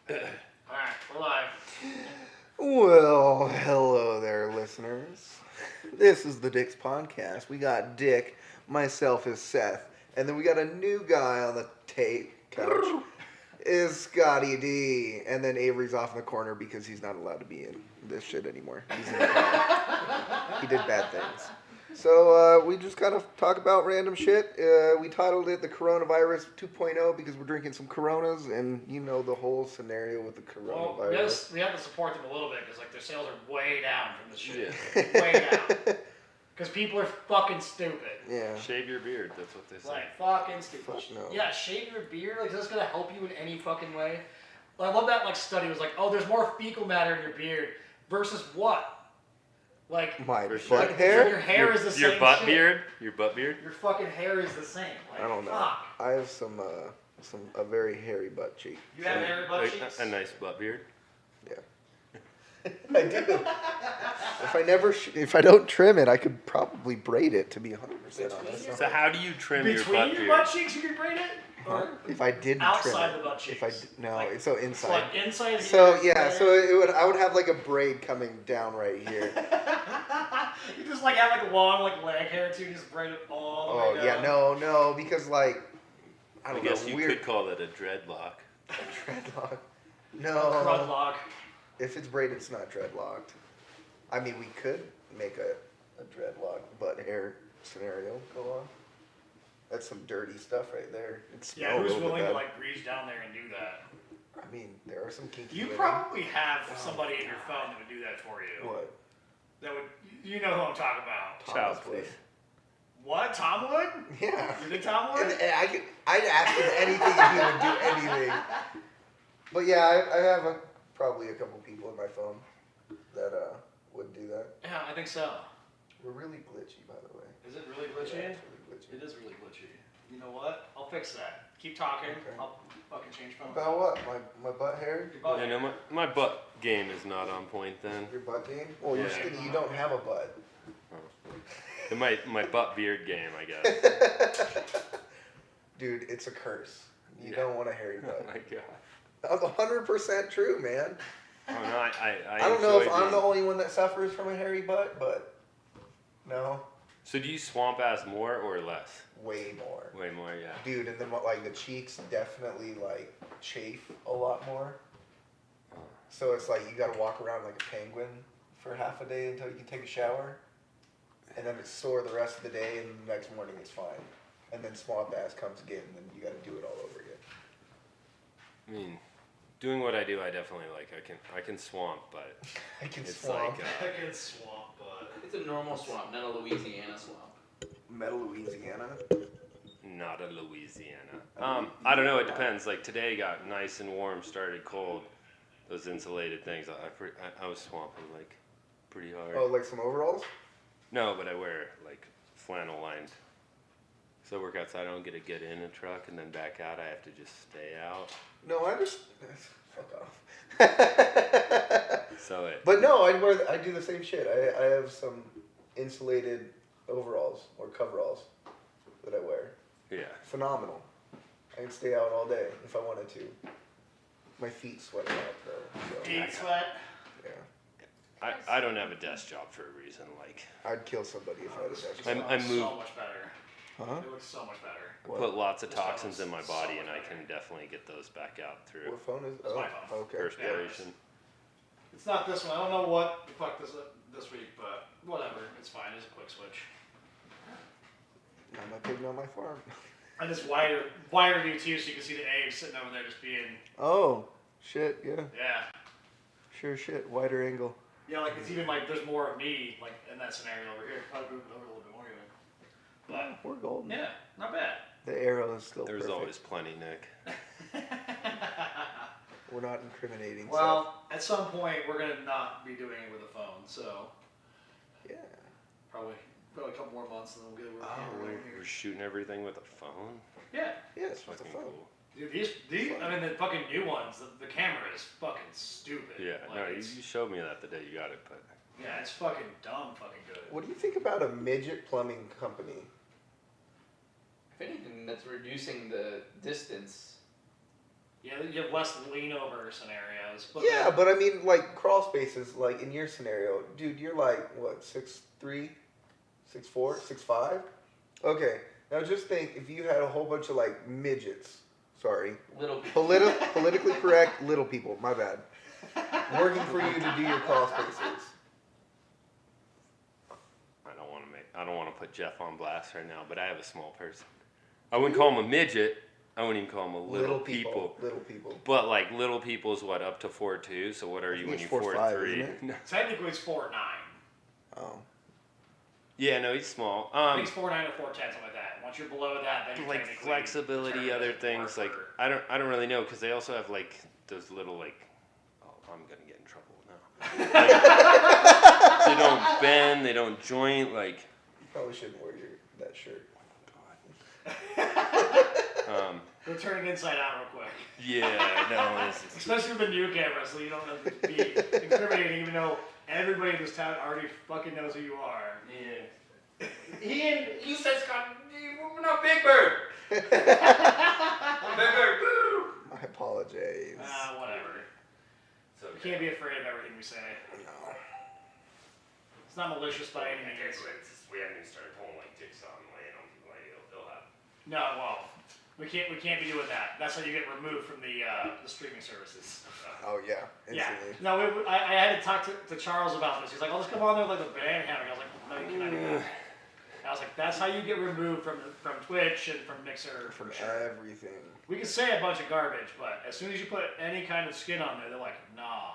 Alright, we're live. Well, hello there, listeners. This is the Dick's Podcast. We got Dick, myself is Seth, and then we got a new guy on the couch. Is Scotty D, and then Avery's off in the corner because he's not allowed to be in this shit anymore. He's in the car. He did bad things. So we just kind of talk about random shit. We titled it the CoronaViris 2.0 because we're drinking some Coronas, and you know the whole scenario with the coronavirus. Well, we have to support them a little bit because like their sales are way down from this shit. Yeah. Way down. Because people are fucking stupid. Yeah. Shave your beard. That's what they say. Like fucking stupid. Fuck no. Yeah, shave your beard. Like, is this gonna help you in any fucking way? I love that like study was like, oh, there's more fecal matter in your beard versus what? Like my For butt sure. hair? Your hair is the same. Your butt shit. beard. Your butt beard. Your fucking hair is the same. Like, I don't know. Fuck. I have a very hairy butt cheek. You have hairy butt cheeks? A nice butt beard. Yeah. I do. If I don't trim it, I could probably braid it, to be 100% honest. So how do you trim your butt Between beard? your butt cheeks, you can braid it. Or If I did outside trim it. the butt cheeks. If I did, no, Like- so So inside. like inside. So here, yeah, there. so I would have like a braid coming down right here. You just like have like long like leg hair too, just braid it all the Oh way yeah, down. no, because like I I don't guess know, you weird could call it a dreadlock. dreadlock. A No, crudlock. if it's braided, it's not dreadlocked. I mean, we could make a dreadlock butt hair scenario go on. That's some dirty stuff right there. It Yeah, smells who's a little willing bit to bad. like reach down there and do that? I mean, there are some kinky You women. probably have somebody in your phone that would do that for you. What? That would, you know who I'm talking about? Child's Thomas Wood. play. What? Tom Wood? Yeah. You think Tom Wood? And I'd ask him anything if he would do anything. But yeah, I have probably a couple people in my phone that would do that. Yeah, I think so. We're really glitchy, by the way. Is it really glitchy? Yeah, it's really glitchy. It is really glitchy. You know what? I'll fix that. Keep talking. Okay. I'll fucking change phones. About what? My butt hair? Your butt You know, my butt game is not on point then. Your butt game? Well, you're Yeah. skinny. You don't have a butt. And my butt beard game, I guess. Dude, it's a curse. You Yeah. don't want a hairy Oh butt. my god. That's 100% true, man. Oh no, I I don't know if enjoy I'm the being- only one that suffers from a hairy butt, but no, So do you swamp ass more or less? way more. Way more, yeah. Dude, and then like the cheeks definitely like chafe a lot more. So it's like you gotta walk around like a penguin for half a day until you can take a shower. And then it's sore the rest of the day, and the next morning it's fine. And then swamp ass comes again, and then you gotta do it all over again. I mean, doing what I do, I definitely like. I can swamp, but I can it's swamp. like Fucking swamp butt. It's a normal swamp, not a Louisiana swamp. Metal Louisiana. not a Louisiana. I don't know. It depends. Like today got nice and warm, started cold. Those insulated things, I was swamping like pretty hard. Oh, like some overalls? No, but I wear like flannel lined. So I work outside. I don't get to get in a truck and then back out. I have to just stay out. No, I just fuck off. So it. But no, I do the same shit. I have some insulated overalls or coveralls that I wear. Yeah. Phenomenal. I can stay out all day if I wanted to. My feet sweat out though. So, Feet sweat. yeah. I don't have a desk job for a reason. Like I'd kill somebody if I had a desk I'm- job. I So move- much better. Huh? It looks so much better. I What? put lots of This phone toxins is in my so body, much and I better. can definitely get those back out through What phone is? That's my phone. Okay. perspiration. It's not this one. I don't know what the fuck this week, but whatever. It's fine. It's a quick switch. Not my pig, not my farm. And it's wider view too, so you can see the eggs sitting over there just being. Oh, shit, yeah. Yeah. Sure shit. Wider angle. Yeah, like it's even like there's more of me like in that scenario over here. Probably move it over a little bit more even. We're golden. But yeah, not bad. The arrow is still There's perfect. always plenty, Nick. We're not incriminating. Well, at some point we're gonna not be doing it with a phone, so Seth. Yeah. probably a couple more months and then we'll get it with a camera We're right here. shooting everything with a phone. Yeah. Yeah, That's it's just a fucking phone. cool. Dude, these I mean the fucking new ones, the camera is fucking stupid. Yeah, Like, no, you it's- showed me that the day you got it, but yeah, it's fucking dumb fucking good. What do you think about a midget plumbing company? If anything, that's reducing the distance Yeah, you have less lean over scenarios. But Yeah, but I mean, like, crawl spaces, like, in your scenario, dude, you're like, what, 6'3", 6'4", 6'5"? Okay, now just think if you had a whole bunch of, like, midgets, sorry, Little people. politically correct little people, my bad, working for you to do your crawl spaces. I don't want to put Jeff on blast right now, but I have a small person. I wouldn't call him a midget. I wouldn't even call him a little people. Little people. But like little people is what, up to 4'2"? So what are you when you're 4'3"? Technically it's 4'9". Oh. Yeah, no, he's small. I think it's 4'9" or 4'10", something like that. Once you're below that, then you're like technically flexibility, other things. Like worker. I don't really know because they also have like those little like. Oh, I'm gonna get in trouble now. Like, they don't bend, they don't joint. Like. You probably shouldn't wear that shirt. We're turning inside out real quick. Yeah, no, Especially with the new camera, so you don't have to be incriminating, even though everybody in this town already fucking knows who you are. Yeah. You said Scott, we're not Big Bird. Big Bird, boo. I apologize. Whatever. So We can't be afraid of everything we say. No. It's not malicious by any means. We haven't even started pulling like jigsaw and laying on people like they'll have. No, well, we can't be doing that. That's how you get removed from the streaming services. Oh, yeah. Instantly. Yeah. No, I had to talk to Charles about this. He's like, "Oh, let's come on there with like the band hammock." I was like, "No, you cannot do that." I was like, "That's how you get removed from Twitch and from Mixer." From sure. everything. We can say a bunch of garbage, but as soon as you put any kind of skin on there, they're like, "Nah."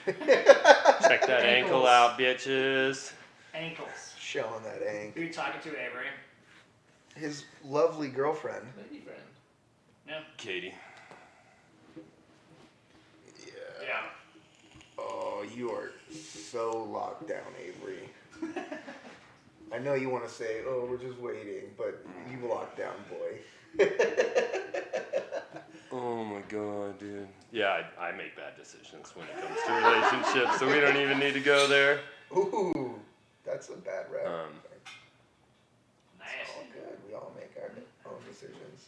Check that ankle out, bitches. Ankles. Showing that Who ankle. are you talking to, Avery? His lovely girlfriend. Lady friend. Yeah. Katie. Yeah. Oh, you are so locked down, Avery. I know you want to say, "Oh, we're just waiting," but you locked down, boy. Oh my god, dude. Yeah, I make bad decisions when it comes to relationships, so we don't even need to go there. Ooh, that's a bad rap. Nice. It's all good. We all make our own decisions.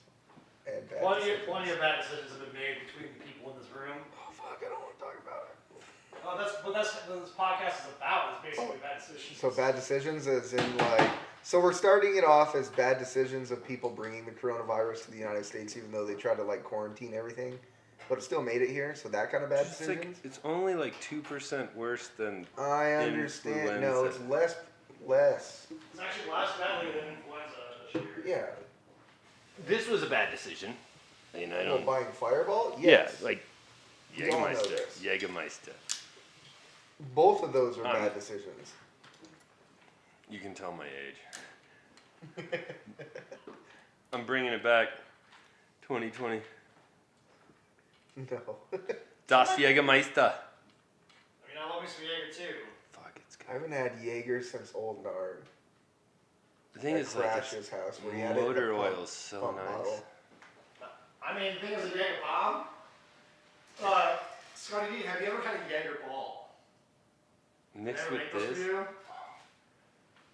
And bad Plenty decisions. of bad decisions have been made between the people in this room. Oh, fuck, I don't want to talk about it. Oh, that's what this podcast is about. Is basically bad decisions. So bad decisions as in like, so we're starting it off as bad decisions of people bringing the coronavirus to the United States, even though they tried to like quarantine everything, but it still made it here. So that kind of bad It's like, decisions. it's only like 2% worse than I understand. No, it's less. It's actually less deadly than influenza this year. Yeah. This was a bad decision. And I Well, don't. buying Fireball. Yes. Yeah, like We all know Jägermeister. this. Jägermeister. Both of those are bad decisions. You can tell my age. I'm bringing it back. 2020. No. Das Jägermeister. I mean, I love me some Jaeger too. Fuck, it's I good. haven't had Jaeger since Old Nard. The thing At is, like, Crash's it's, house where he had it in the motor pump- oil is so pump nice. bottle. I mean, the thing is, a Jaeger bomb. Scotty D, have you ever had a Jaeger ball? Mixed Ever with make those this. for you?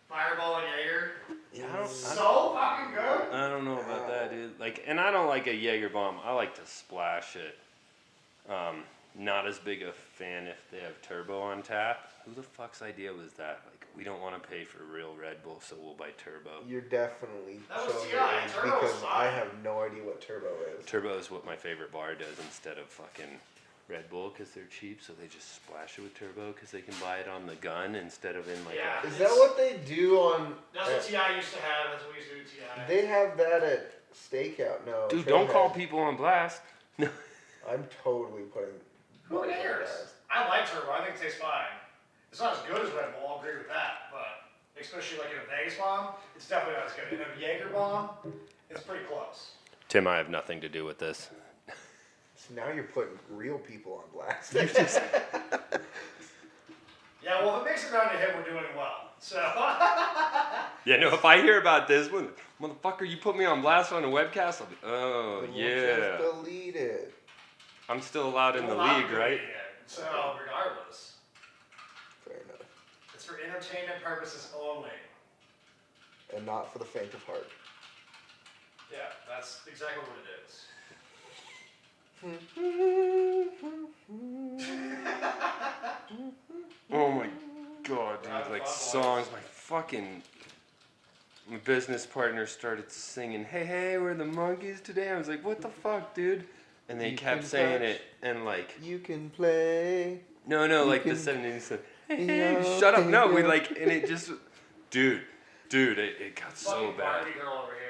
Fireball and Jaeger. Yeah, I don't, So fucking good. I don't know about that, dude. Like, and I don't like a Jaeger bomb. I like to splash it. Not as big a fan if they have turbo on tap. Who the fuck's idea was that? Like, we don't want to pay for real Red Bull, so we'll buy turbo. You're definitely That was showing TI. your age Turbo's because I fine. have no idea what turbo is. Turbo is what my favorite bar does instead of fucking Red Bull because they're cheap, so they just splash it with turbo because they can buy it on the gun instead of in like Yeah. Is that what they do on? That's what TI used to have. That's what we used to do with TI. They have that at Stakeout. No. Dude, don't call Trailhead. people on blast. I'm totally putting. Who money on cares? that. I like turbo. I think it tastes fine. It's not as good as Red Bull. I'll agree with that. But especially like in a Vegas bomb, it's definitely not as good. In a Jaeger bomb, it's pretty close. Tim, I have nothing to do with this. So now you're putting real people on blast. Yeah, well, if it makes it down to him, we're doing well. So. Yeah, no, if I hear about this one, motherfucker, you put me on blast on a webcast, I'll be, oh, Then we'll yeah. just delete it. I'm still allowed in the We're not league, doing right? it yet. So, regardless, Fair enough. it's for entertainment purposes only. And not for the faint of heart. Yeah, that's exactly what it is. Oh my god, dude! Having Like fun, songs, boys. my business partner started singing, "Hey, we're the monkeys today." I was like, "What the fuck, dude?" And they You kept can saying touch. it, and like, You can play. no, You like the can 70s said, be "Hey, okay, shut up!" No, we girl. like, and it just, dude, it got so Fucking bad. Barbie girl over here.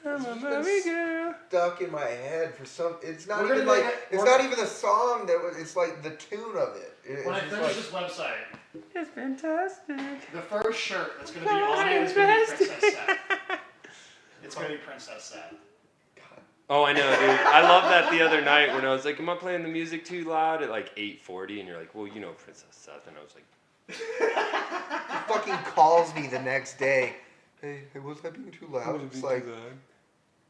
I'm a It's Barbie girl. stuck in my head for some. It's not We're even gonna like. make it- It's we're- not even the song that was. It's like the tune of it. When I It's just finish like. this website, It's fantastic. the first shirt that's gonna be on it is gonna be Princess Seth. It's gonna be Princess Seth. Oh, I know, dude. I love that the other night when I was like, "Am I playing the music too loud?" at like 8:40, and you're like, "Well, you know Princess Seth," and I was like, He fucking calls me the next day. Hey, was I being too loud? It's like,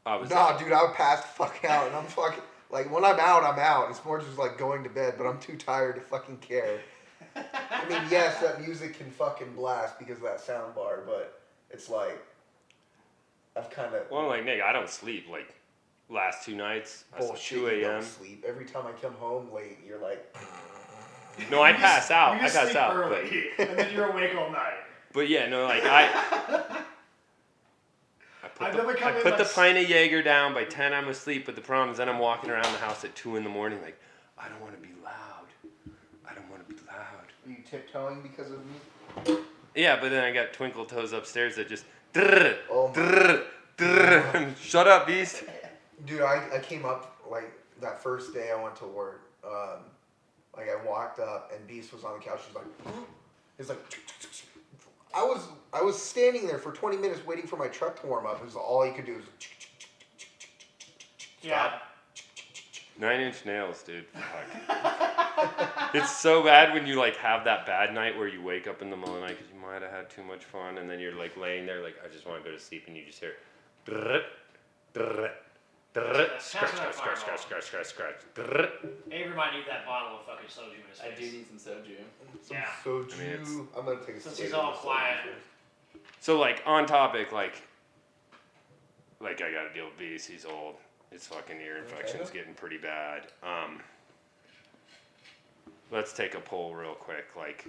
I was nah, dude, I passed the fuck out, and I'm fucking like when I'm out, I'm out. It's more just like going to bed, but I'm too tired to fucking care. I mean, yes, that music can fucking blast because of that sound bar, but it's like I've kind of Well, like Nick, I don't sleep. Like last 2 nights, I slept bullshit. 2 You a.m. don't sleep. Every time I come home late, you're like, No, I pass out. You I just pass sleep out. early, and then you're awake all night. But yeah, no, like I've never come in put like the pint of Jaeger down. By 10, I'm asleep. But the problem is, then I'm walking around the house at 2 in the morning, like I don't want to be loud. I don't want to be loud. are you tiptoeing because of me? Yeah, but then I got Twinkle Toes upstairs that just. Oh my. Shut up, beast. Dude, I came up like that first day I went to work. Like I walked up and Beast was on the couch. She's like, it's like. I was standing there for 20 minutes waiting for my truck to warm up. It was all he could do was. Yeah. 9 Inch Nails, dude. Fuck. It's so bad when you like have that bad night where you wake up in the middle of the night because you might have had too much fun, and then you're like laying there like I just want to go to sleep, and you just hear drrrt, drrrt, drrrt, scratch, scratch, scratch, scratch, scratch, scratch, scratch, drrrt. Avery might need that bottle of fucking soju in his I do face. need some soju. Some Yeah. soju. I mean, it's- I'm gonna take a Since swig he's of all this soju quiet. first. So like on topic, like I gotta deal with Beast. He's old. His fucking ear infection's getting pretty bad. Let's take a poll real quick. Like,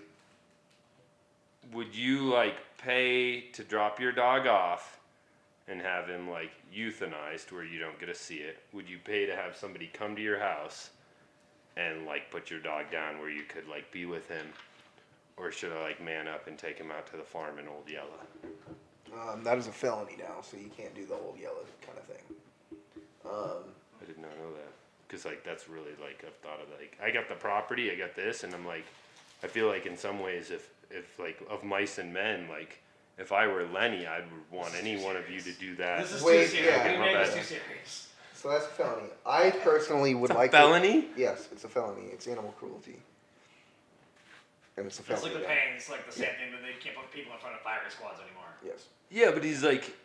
would you like pay to drop your dog off and have him like euthanized where you don't get to see it? Would you pay to have somebody come to your house and like put your dog down where you could like be with him? Or should I like man up and take him out to the farm in Old Yellow? That is a felony now, so you can't do the old yellow kind of thing. I did not know that. Because, like, that's really, like, I've thought of, like, I got the property, I got this, and I'm like, I feel like in some ways, if like, of mice and men, like, if I were Lenny, I'd want any one of you to do that. This is Wait, too serious. yeah. We My made bad. this too serious. So that's a felony. I personally would It's a like felony? To, yes, it's a felony. It's animal cruelty. And it's a It's felony. like the yeah. pain. It's like the same thing that they can't put people in front of fire squads anymore. Yes. Yeah, but he's like,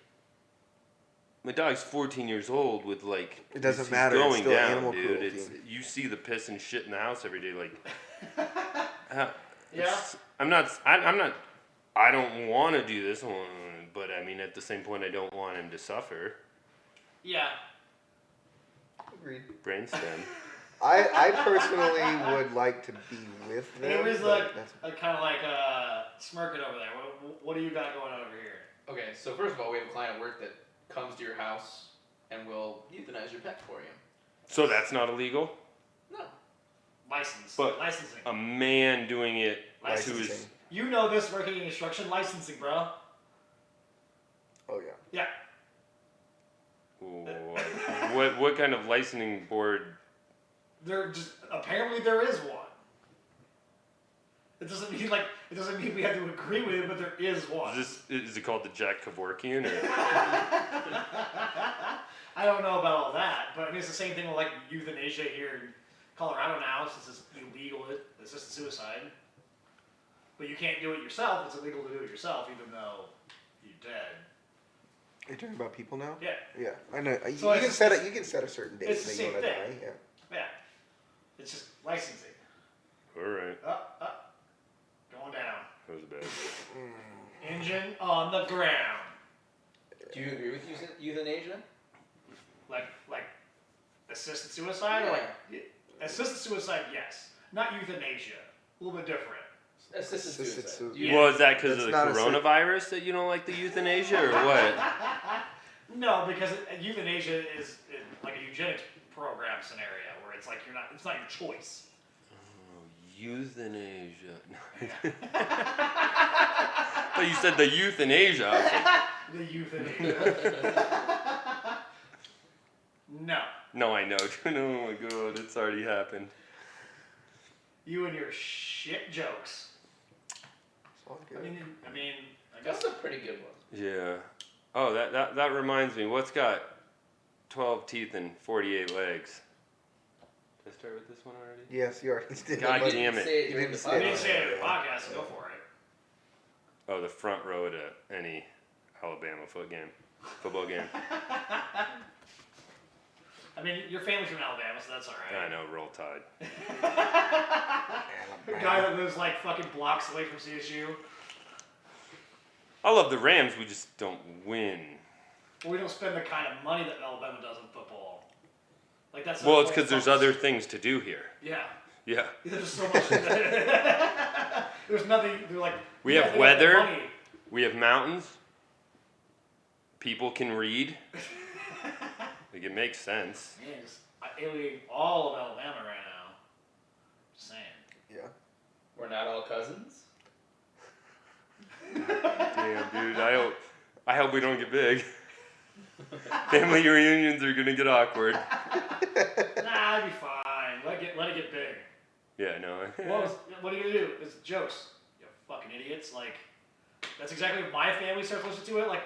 my dog's 14 years old with like. It doesn't he's matter, it's Going still down, animal dude. cruelty. It's you see the piss and shit in the house every day. Like, Yeah. I'm not. I don't want to do this one, but I mean, at the same point, I don't want him to suffer. Yeah. Agreed. Brainstem. I personally would like to be with them. Avery's but like, that's- kind of like smirking over there. What do you got going on over here? Okay, so first of all, we have a client at work that comes to your house and will euthanize your pet for you. So that's not illegal. No. License. But- licensing. A man doing it to Licensing. his. You know this working in construction. Licensing, bro. Oh yeah. Yeah. What kind of licensing board? Apparently there is one. It doesn't mean we have to agree with it, but there is one. Is it called the Jack Kevorkian or? I don't know about all that, but I mean it's the same thing with like euthanasia here in Colorado now, since it's illegal assisted suicide. But you can't do it yourself. It's illegal to do it yourself, even though you're dead. Are you talking about people now? Yeah. Yeah, I know. So You can set a certain date it's the that same you want to thing. die. Yeah. Yeah. It's just licensing. All right, Up. Going down. that was bad. Engine on the ground. Do you agree with euthanasia? Like assisted suicide? Or like assisted suicide, yes. Not euthanasia. A little bit different. Assisted suicide. suicide. Yeah. Well, is that because of the That's not coronavirus that you don't like the euthanasia, or what? No, because euthanasia is like a eugenics program scenario where it's like it's not your choice. Euthanasia. But you said the euthanasia. I was like, The euthanasia. No. no, I know. Oh my god, it's already happened. You and your shit jokes. It's all good. I mean, I That's guess a pretty good one. Yeah. Oh, that reminds me. What's got 12 teeth and 48 legs? Did I start with this one already? Yes, you already did. God but damn it. Say You during didn't the say I it. didn't say it in the podcast, so go for it. Oh, the front row to any Alabama football game. I mean, your family's from Alabama, so that's alright. I know, roll tide. The guy that lives like fucking blocks away from CSU. I love the Rams, we just don't win. We don't spend the kind of money that Alabama does in football. Like that's. Well, not it's because there's focus. other things to do here. Yeah. Yeah. There's so much. There's nothing. They're like. We yeah, have they got the weather. money. We have mountains. People can read. Like, it makes sense. Man, just alienating all of Alabama right now. Just saying. Yeah. We're not all cousins. Damn, dude. I hope we don't get big. Family reunions are gonna get awkward. Nah, it'd be fine. Let it get big. Yeah, no. What are you gonna do? It's jokes. You fucking idiots. Like, that's exactly what my family starts listening to it. Like,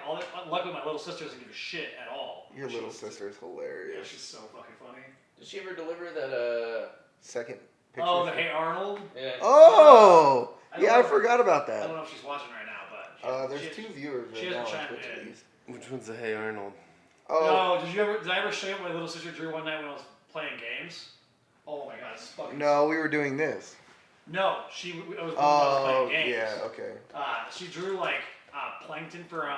luckily my little sister doesn't give a shit at all. Your little sister is Yeah, hilarious. she's so fucking funny. Did she ever deliver that? Second picture. Oh, the Hey Arnold. Yeah. Oh! I don't Yeah, I know. forgot about I don't that. know if she's watching right now, but There's two viewers she right now hasn't on chimed Twitch at in. least. Which one's the Hey Arnold? Oh, No, did I ever show you what my little sister drew one night when I was playing games? Oh my god, it's fucking. no, we were doing this. No, I was when I was Oh, playing games. yeah, okay. She drew like plankton for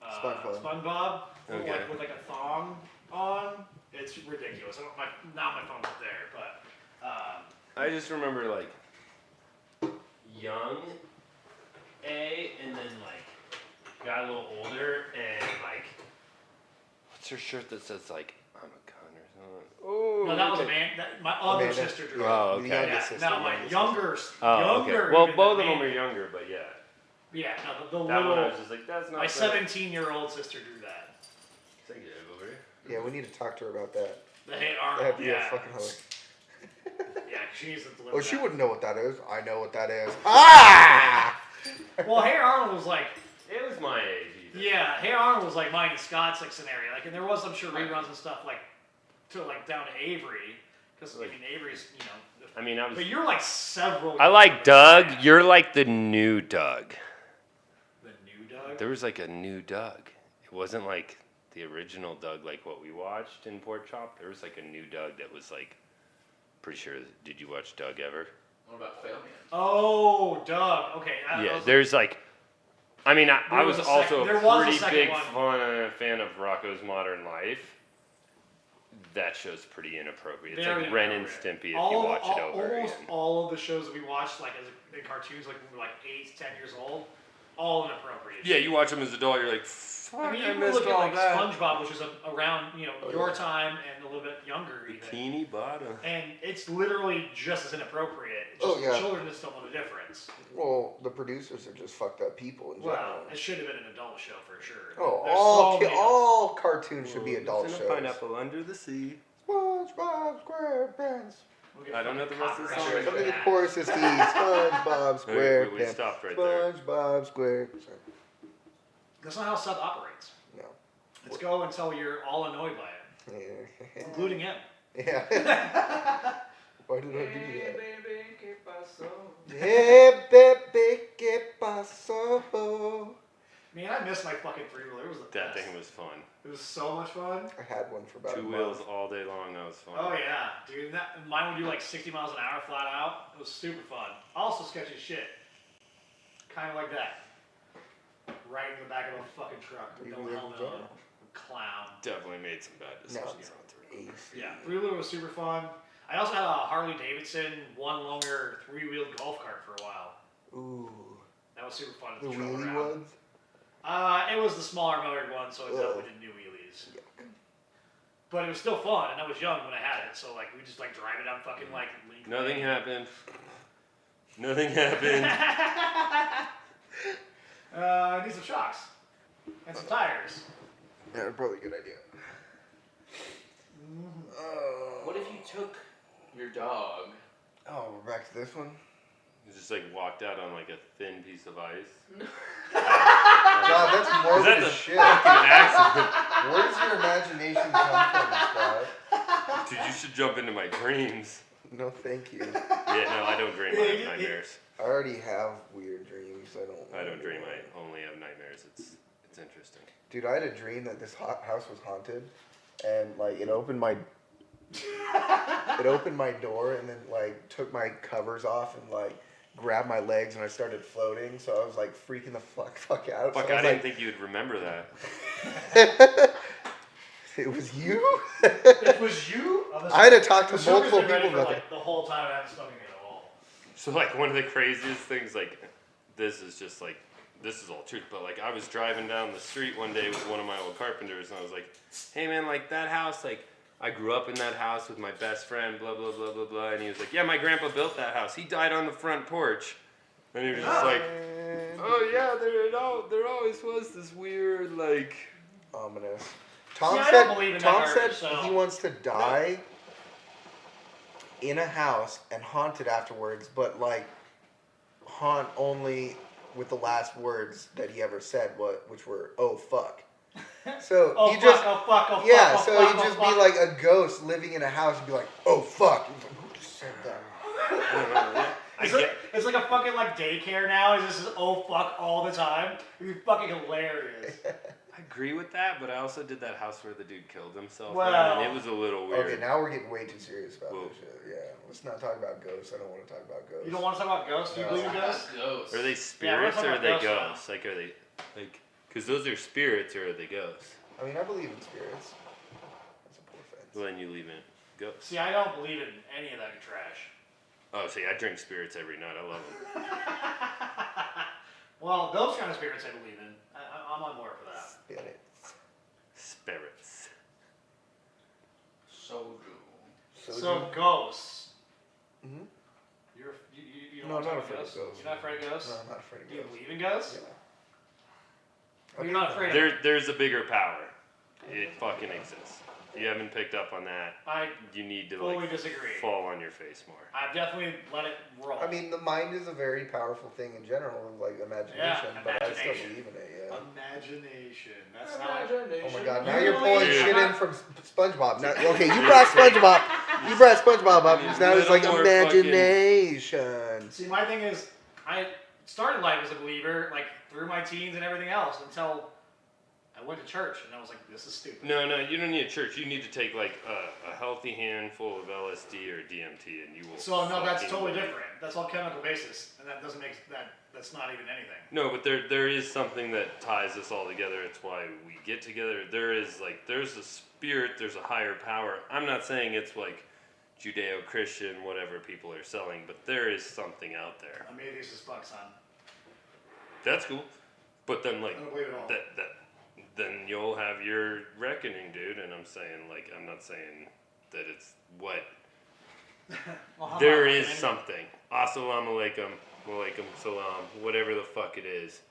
SpongeBob. SpongeBob Okay. like, with like a thong on. It's ridiculous. Now my phone's up there, but I just remember, like, young A, and then, like, got a little older, and, like, what's her shirt that says, like, I'm a con or something? Oh, no, that was okay. my other Amanda. sister drew. Oh, The okay. youngest Yeah, sister, now my youngest younger. Oh, okay. Younger Well, even both of than them me. are younger, but yeah. Yeah, no, the That one I little. was just like, that's not My fair. 17-year-old sister drew that. Take it over here. Yeah, we need to talk to her about that. The Hey Arnold. That'd be Yeah. a fucking hilarious. Yeah, she needs to deliver Oh, she that. wouldn't know what that is. I know what that is. Ah! Well, Hey Arnold was like, It was my age, even. yeah, Hey Arnold was like mine and Scott's like scenario. Like, and there was, I'm sure, reruns and stuff like to like down to Avery, because I mean Avery's, you know. I mean, I was. But you're like several. I years like older Doug. than I am. You're like the new Doug. The new Doug. There was like a new Doug. It wasn't like the original Doug, like what we watched in Pork Chop. There was like a new Doug that was like, pretty sure. Did you watch Doug ever? What about Failman? Oh, Doug. Okay. Yeah, there's like, I mean, I There was was a also there a was a pretty second big one. fan of Rocco's Modern Life. That show's pretty inappropriate. It's Very like Ren and inappropriate. Stimpy if you watch it over almost again. all of the shows that we watched, like in cartoons, like when we were like 8, 10 years old, all inappropriate. Yeah, you watch them as an adult, you're like, fuck, I mean, I you missed look at all like that. SpongeBob, which is around your yeah. time and a little bit younger even, Bikini Bottom. and it's literally just as inappropriate. Just Oh, yeah. children just don't know the difference. Well, the producers are just fucked up people in Well, general. it should have been an adult show for sure. Oh, There's all, so many- all cartoons should be adult It's in shows. a pineapple under the sea. SpongeBob SquarePants. We'll get I don't know the rest of the copyright song. strike Come for to the that. chorus is the SpongeBob Wait, we SquarePants. stopped right there. SpongeBob SquarePants. That's not how Seth operates. No. Let's go until you're all annoyed by it, Yeah. including him. Yeah. Why did I do Hey, that? baby, ¿qué pasó? Hey, baby, ¿qué pasó? Man, I miss my fucking three-wheeler. It was the That best. thing was fun. It was so much fun. I had one for about a 2 month. wheels all day long. That was fun. Oh yeah, dude. Mine would do like 60 miles an hour flat out. It was super fun. Also sketchy as shit. Kind of like that. Right in the back of a fucking truck with You no live in helmet jail. on. clown. Definitely made some bad decisions on three. Yeah, three-wheeler was super fun. I also had a Harley Davidson one-longer three-wheeled golf cart for a while. Ooh. That was super fun. The to travel wheelie around. ones? It was the smaller motored one, so it definitely didn't do wheelies. Yuck. But it was still fun, and I was young when I had it, so like we just like drive it down fucking like. Nothing happened. Nothing happened. I need some shocks and some tires. Yeah, probably a good idea. What if you took your dog? Oh, we're back to this one? You just like walked out on like a thin piece of ice. God, that's Is morbid that as the shit. fucking accident? Where does your imagination come from, Scott? Dude, you should jump into my dreams. No, thank you. Yeah, no, I don't dream. I have nightmares. I already have weird dreams. I don't dream. I only have nightmares. It's interesting. Dude, I had a dream that this house was haunted, and like it opened my door and then like took my covers off and like grabbed my legs and I started floating. So I was like freaking the fuck out. Fuck, so I didn't think you would remember that. It was you? It was you? I had to talk to The sugar's multiple been ready people for, about like, the whole time I haven't spoken at all. So like one of the craziest things, like this is just like this is all truth, but like I was driving down the street one day with one of my old carpenters, and I was like, "Hey man, like that house, like I grew up in that house with my best friend, blah blah blah blah blah," and he was like, "Yeah, my grandpa built that house. He died on the front porch," and he was just like, "Oh yeah, there always was this weird like." Ominous. Tom I don't believe in that said garbage, so- he wants to die in a house and haunt it afterwards, but like haunt only with the last words that he ever said, which were "oh fuck." So Oh, he fuck, just oh fuck, oh yeah, fuck, so oh, fuck, he'd oh, just fuck. be like a ghost living in a house and be like, "Oh fuck." He's like, "Who just said that?" I don't know. Yeah. It's like a fucking like daycare now. It's just oh fuck all the time. It'd be fucking hilarious. I agree with that, but I also did that house where the dude killed himself, Well- and it was a little weird. Okay, now we're getting way too serious about Whoa. this shit. Yeah, let's not talk about ghosts. I don't want to talk about ghosts. You don't want to talk about ghosts? Do you No. believe in ghosts? Ghosts. Are they Yeah, we're spirits talking or are about they ghosts now. ghosts? Like, are they like? Because those are spirits or are they ghosts? I mean, I believe in spirits. That's a poor fence. Well, then you leave in ghosts. See, I don't believe in any of that trash. Oh, see, I drink spirits every night. I love them. Well, those kind of spirits I believe in. I'm on board for that. Spirits. Spirits. Soju. So ghosts. Mhm. You don't No, want I'm to not talk afraid about of ghosts? ghosts. You're not afraid of ghosts? No, I'm not afraid of Do you ghosts. believe in ghosts? Yeah. Or you're not afraid of them? There's a bigger power. It fucking exists. If you haven't picked up on that, I you need to fully like disagree. fall on your face more. I've definitely let it roll. I mean, the mind is a very powerful thing in general, like imagination, but I still imagination. believe in it, yeah. Imagination. That's how I... Oh my god, now You you're really- pulling Dude. shit in from SpongeBob. Now, okay, you brought SpongeBob. You brought SpongeBob up. It's Now it's like little more imagination. See, my thing is, I started life as a believer, like, through my teens and everything else, until I went to church, and I was like, this is stupid. No, you don't need a church. You need to take like a healthy handful of LSD or DMT, and you will. So, no, that's fucking totally believe. different. That's all chemical basis, and that doesn't make that's not even anything. No, but there is something that ties us all together. It's why we get together. There's a spirit. There's a higher power. I'm not saying it's like Judeo-Christian, whatever people are selling, but there is something out there. I'm atheist as fuck, son. That's cool. But then like I don't believe it all. then you'll have your reckoning, dude. And I'm saying like I'm not saying that it's what. Well, how There about- is something. Assalamu alaikum, walaikum salam, whatever the fuck it is.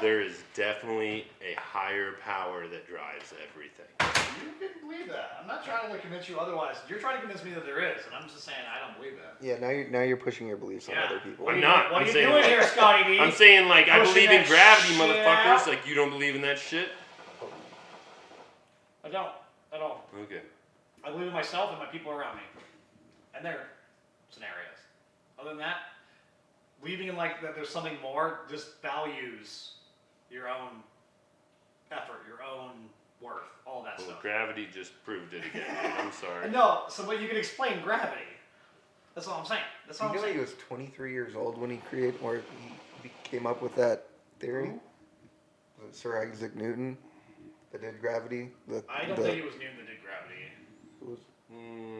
There is definitely a higher power that drives everything. You can believe that. I'm not trying to convince you otherwise. You're trying to convince me that there is, and I'm just saying I don't believe that. Yeah, now you're pushing your beliefs on Yeah. other people. I'm not. What I'm are you saying, doing like- here, Scotty D? I'm saying like I Pushing believe in that gravity, shit motherfuckers. out. Like you don't believe in that shit? I don't at all. Okay. I believe in myself and my people around me, and their scenarios. Other than that, believing in like that there's something more just values your own effort, your own worth, all that Well, stuff. gravity just proved it again, dude. I'm sorry. No, so but you can explain gravity. That's all I'm saying. That's all You I'm know he saying. was 23 years old when he came up with that theory? Was it Sir Isaac Newton? that did gravity? I don't think it was Newton that did gravity. It was,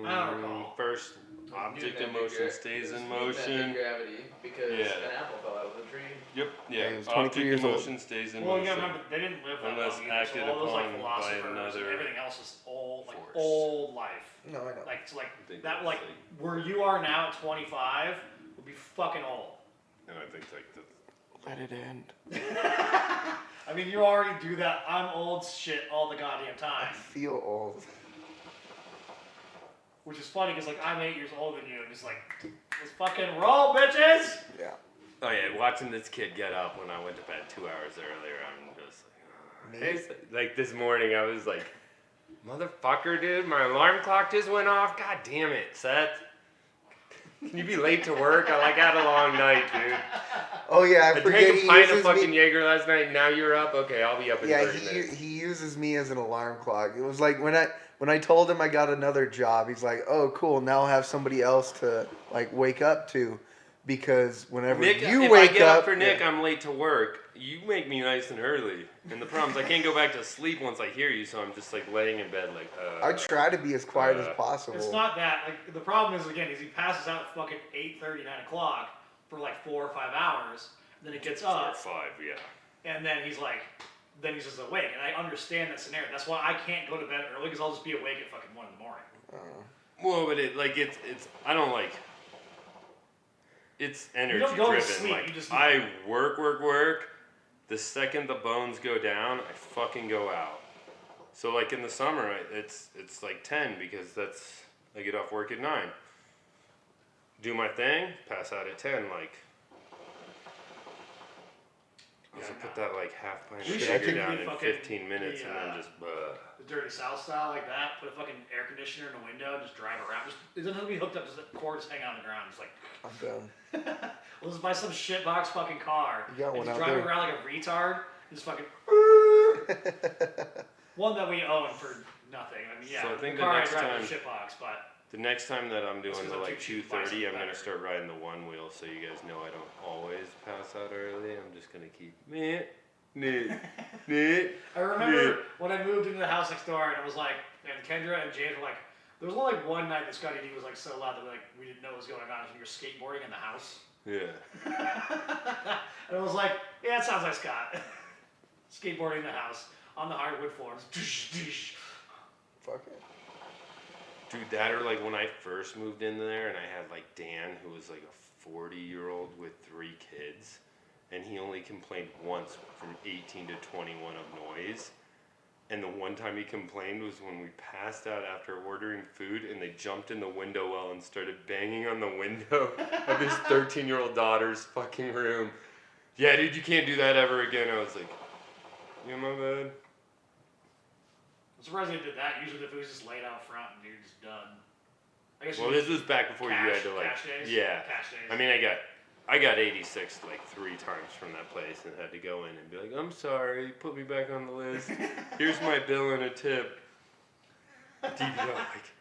I don't recall. First object in motion stays in motion. Gravity because Yeah. an apple fell out of the tree. Yep. Yeah, Yeah. he was 23 Object years in old. motion stays in Well, you motion. gotta remember, they didn't live that Unless long either, so acted all those like upon by philosophers and another everything else is old, like force. old life. no, I know. Like, so like I think that, that's like where you are now at 25 would be fucking old. And I think like the Let it end. I mean, you already do that. I'm old shit all the goddamn I time, feel old. which is funny because like I'm 8 years older than you, and just like let's fucking roll, bitches. Yeah. Oh yeah, watching this kid get up when I went to bed 2 hours earlier, I'm just like, Me? it's like this morning I was like, motherfucker, dude, my alarm clock just went off. God damn it, Seth. Can you be late to work? I had a long night, dude. Oh yeah, I I forget drank a he pint of uses fucking me. Jaeger last night. Now you're up. Okay, I'll be up in Yeah, 30 minutes. he uses me as an alarm clock. It was like when I told him I got another job, he's like, "Oh, cool. Now I'll have somebody else to like wake up to." Because whenever Nick, you if wake I get up up for Nick, yeah. I'm late to work. You make me nice and early. And the problem is I can't go back to sleep once I hear you, so I'm just like laying in bed like, I try to be as quiet as Uh, possible. It's not that. Like the problem is again, is he passes out at fucking 8:30, 9 o'clock for like 4 or 5 hours. Then he gets 4 or up, 5, yeah. and then he's just awake. And I understand that scenario. That's why I can't go to bed early because I'll just be awake at fucking 1 in the morning. Well, but it's I don't like. It's energy don't go to driven. sleep, Like you just- I work. The second the bones go down, I fucking go out. So like in the summer, it's like 10 because I get off work at 9. Do my thing, pass out at 10. Like I also put that like half pint We of should sugar do down the in fucking- 15 minutes and then just. The dirty south style like that. Put a fucking air conditioner in the window. Just drive around. It doesn't have to be hooked up. Just let cords hang on the ground. Just like. I'm done. We'll just buy some shitbox fucking car. You got and one just out drive there? around like a retard. And just fucking. One that we own for nothing. I mean, yeah. So I think the the car next I drive time- is a shitbox, but. The next time that I'm doing That's 'cause the I'm like too cheap to buy 230, I'm something gonna better. start riding the one wheel, so you guys know I don't always pass out early. I'm just gonna keep meh. I remember when I moved into the house next door, and it was like, and Kendra and James were like, there was only like one night that Scotty D was like so loud that we didn't know what was going on. When you were skateboarding in the house, Yeah. and it was like, yeah, it sounds like Scott. Skateboarding in the house on the hardwood floors. Fuck it. Dude, that or like when I first moved in there and I had like Dan, who was like a 40-year-old with 3 kids, and he only complained once from 18 to 21 of noise. And the one time he complained was when we passed out after ordering food and they jumped in the window well and started banging on the window of his 13-year-old daughter's fucking room. Yeah, dude, you can't do that ever again. I was like, yeah, my bad. I'm surprised they did that. Usually the food's just laid out front and you're just done. I guess Well, this was back before you had to like, cash days? yeah. Cash days. I mean, I got 86 like 3 times from that place and had to go in and be like, I'm sorry, put me back on the list. Here's my bill and a tip. Deep down, like,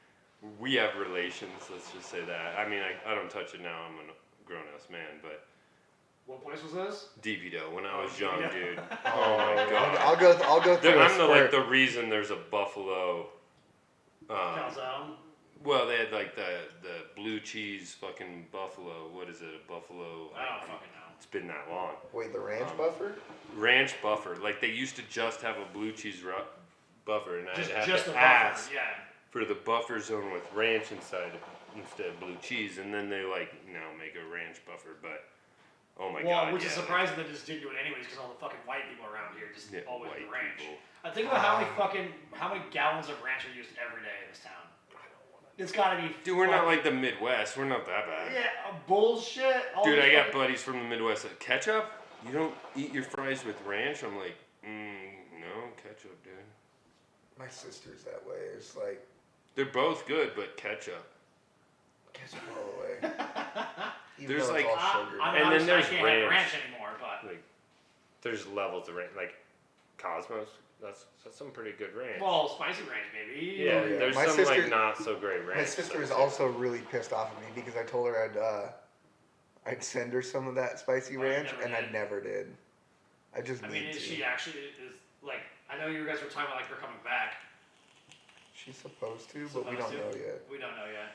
we have relations, let's just say that. I mean, I don't touch it now, I'm a grown-ass man, but What place was this? DeVito, when I was Oh, young, yeah. dude. Oh my god. I'll go through a I'm square. the reason there's a Buffalo. Calzone. Well, they had like the blue cheese fucking buffalo. What is it? A buffalo? I don't fucking know. It's been that long. Wait, the ranch buffer? Ranch buffer. Like they used to just have a blue cheese buffer, and Just I'd the have to buffer. ask Yeah. for the buffer zone with ranch inside instead of blue cheese, and then they like make a ranch buffer. But oh my god, Which is yeah, surprising they just didn't do it anyways because all the fucking white people around here just Yeah, always white the ranch. people. I think about how many gallons of ranch are used every day in this town. It's gotta be. Dude, we're not fucking- like the Midwest. We're not that bad. Yeah, bullshit. All Dude, these I got fucking- buddies from the Midwest. Like, ketchup? You don't eat your fries with ranch? I'm like, no, ketchup, dude. My sister's that way. It's like They're both good, but ketchup. ketchup all the way. Even There's though it's like- all sugar. I'm And not- then there's I can't ranch. have ranch anymore, but Like, there's levels of ranch. Like, Cosmos, that's some pretty good ranch. well, spicy ranch maybe. yeah, Oh, yeah. there's My some sister- like not so great ranch. My sister is stuff, also really pissed off at me because I told her I'd send her some of that spicy Oh, you ranch, never and I did? never did. I just I need mean, to. she actually is like I know you guys were talking about like her coming back. She's supposed to, but we Supposed don't to? know yet. We don't know yet.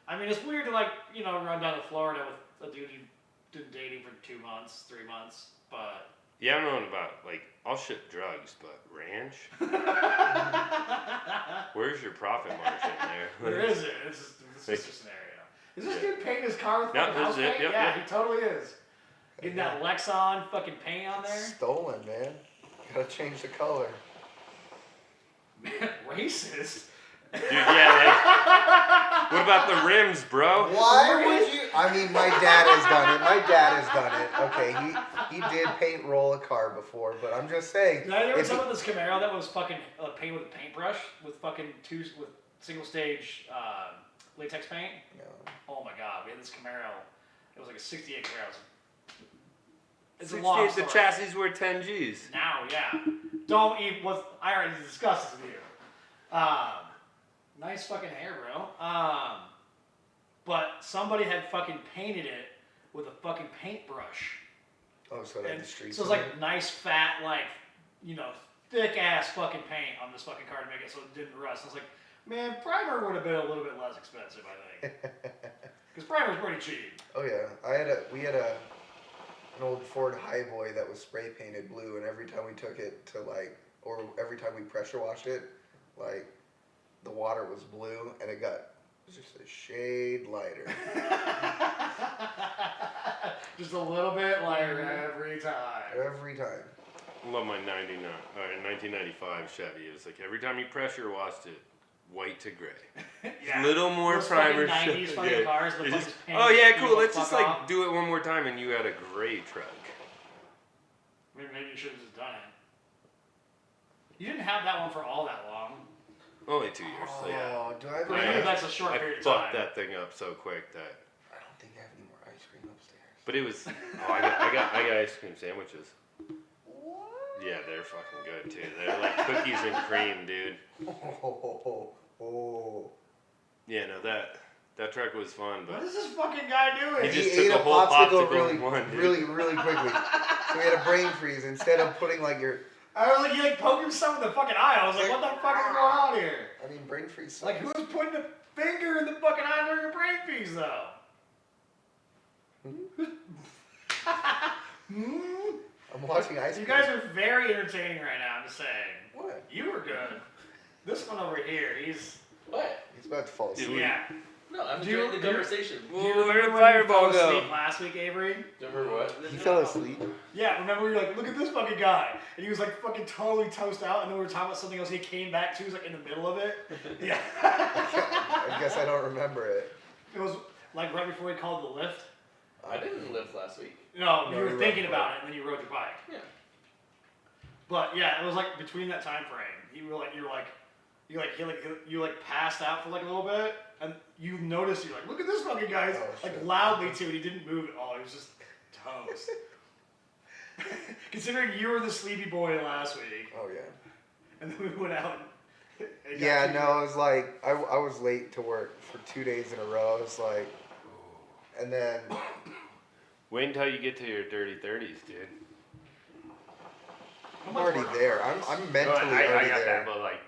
I mean, it's weird to like, you know, run down to Florida with a dude you've been dating for 2 months, 3 months, but. Yeah, I don't know about, like, I'll ship drugs, but ranch? Where's your profit margin there? There isn't. It's just a scenario. Is this dude painting his car with No, fucking this house is it. paint? Yep, Yeah, yep. he totally is. Getting that Lexon fucking paint on there. Stolen, man. Gotta change the color. Man, racist. Dude, yeah, like, what about the rims, bro? Why would you? I mean, my dad has done it. My dad has done it. Okay, he did paint roll a car before, but I'm just saying. Now you ever if tell he- about this Camaro that was fucking painted with a paintbrush with fucking with single stage latex paint? No. Oh my god, we had this Camaro. It was like a '68 Camaro. It's a long 68, story. the chassis were 10 G's. Now, yeah. Don't even. I already discussed this with you. Nice fucking hair, bro. But somebody had fucking painted it with a fucking paintbrush. Oh, so that And the streets. so it's like nice, fat, like, you know, thick ass fucking paint on this fucking car to make it so it didn't rust. I was like, man, primer would have been a little bit less expensive, I think. Because primer's pretty cheap. Oh yeah, we had an old Ford Highboy that was spray painted blue, and every time we took it to or every time we pressure washed it, like the water was blue, and it got just a shade lighter. Just a little bit lighter every time. Every time. Love my 1995 Chevy. It was like every time you pressure washed it, white to gray. Yeah. Little more Those primer. fucking 90s fucking Yeah. cars with It's fucking just- paint. oh yeah, you cool. know, Let's just fuck like off. do it one more time, and you had a gray truck. Maybe you should have just done it. You didn't have that one for all that long. Only 2 years. So yeah. Oh, do I? For I- you, that's a short I period of fucked time. that thing up so quick that. I don't think I have any more ice cream upstairs. But it was. Oh, I got ice cream sandwiches. Yeah, they're fucking good too. They're like cookies and cream, dude. Oh. Yeah, no, that truck was fun, What but is this fucking guy doing? He just ate took a a whole popsicle popsicle in one, dude. really quickly. So we had a brain freeze. Instead of putting like your, I was like, he like poked himself in the fucking eye. I was like, what the fuck is going on here? I mean, brain freeze. Sucks. Like, who's putting a finger in the fucking eye during a brain freeze, though? I'm watching ice You cream. guys are very entertaining right now, I'm just saying. What? You were good. This one over here, he's... What? He's about to fall asleep. Dude, Yeah. No, I'm Do you- enjoying the do you- conversation. Do you Whoa, where remember did when you Fireball fell go? asleep last week, Avery? Do you remember what? He fell asleep. Yeah, remember we were like, look at this fucking guy. And he was like fucking totally toast out, and then we were talking about something else. He came back to, he was like in the middle of it. Yeah. I guess I don't remember it. It was like right before he called the lift. I didn't live last week. No, No, you you were rode thinking the about it, and then you rode your bike. Yeah. But yeah, it was like between that time frame. You passed out for like a little bit, and you noticed you're like, look at this fucking guy, Oh, like shit. loudly too, and he didn't move at all. He was just toast. Considering you were the sleepy boy last week, Oh yeah. and then we went out. And got Yeah, you- no, it was like I was late to work for 2 days in a row. I was like, and then Wait until you get to your dirty 30s, dude. I'm already there. I'm mentally I already got there. that, but like,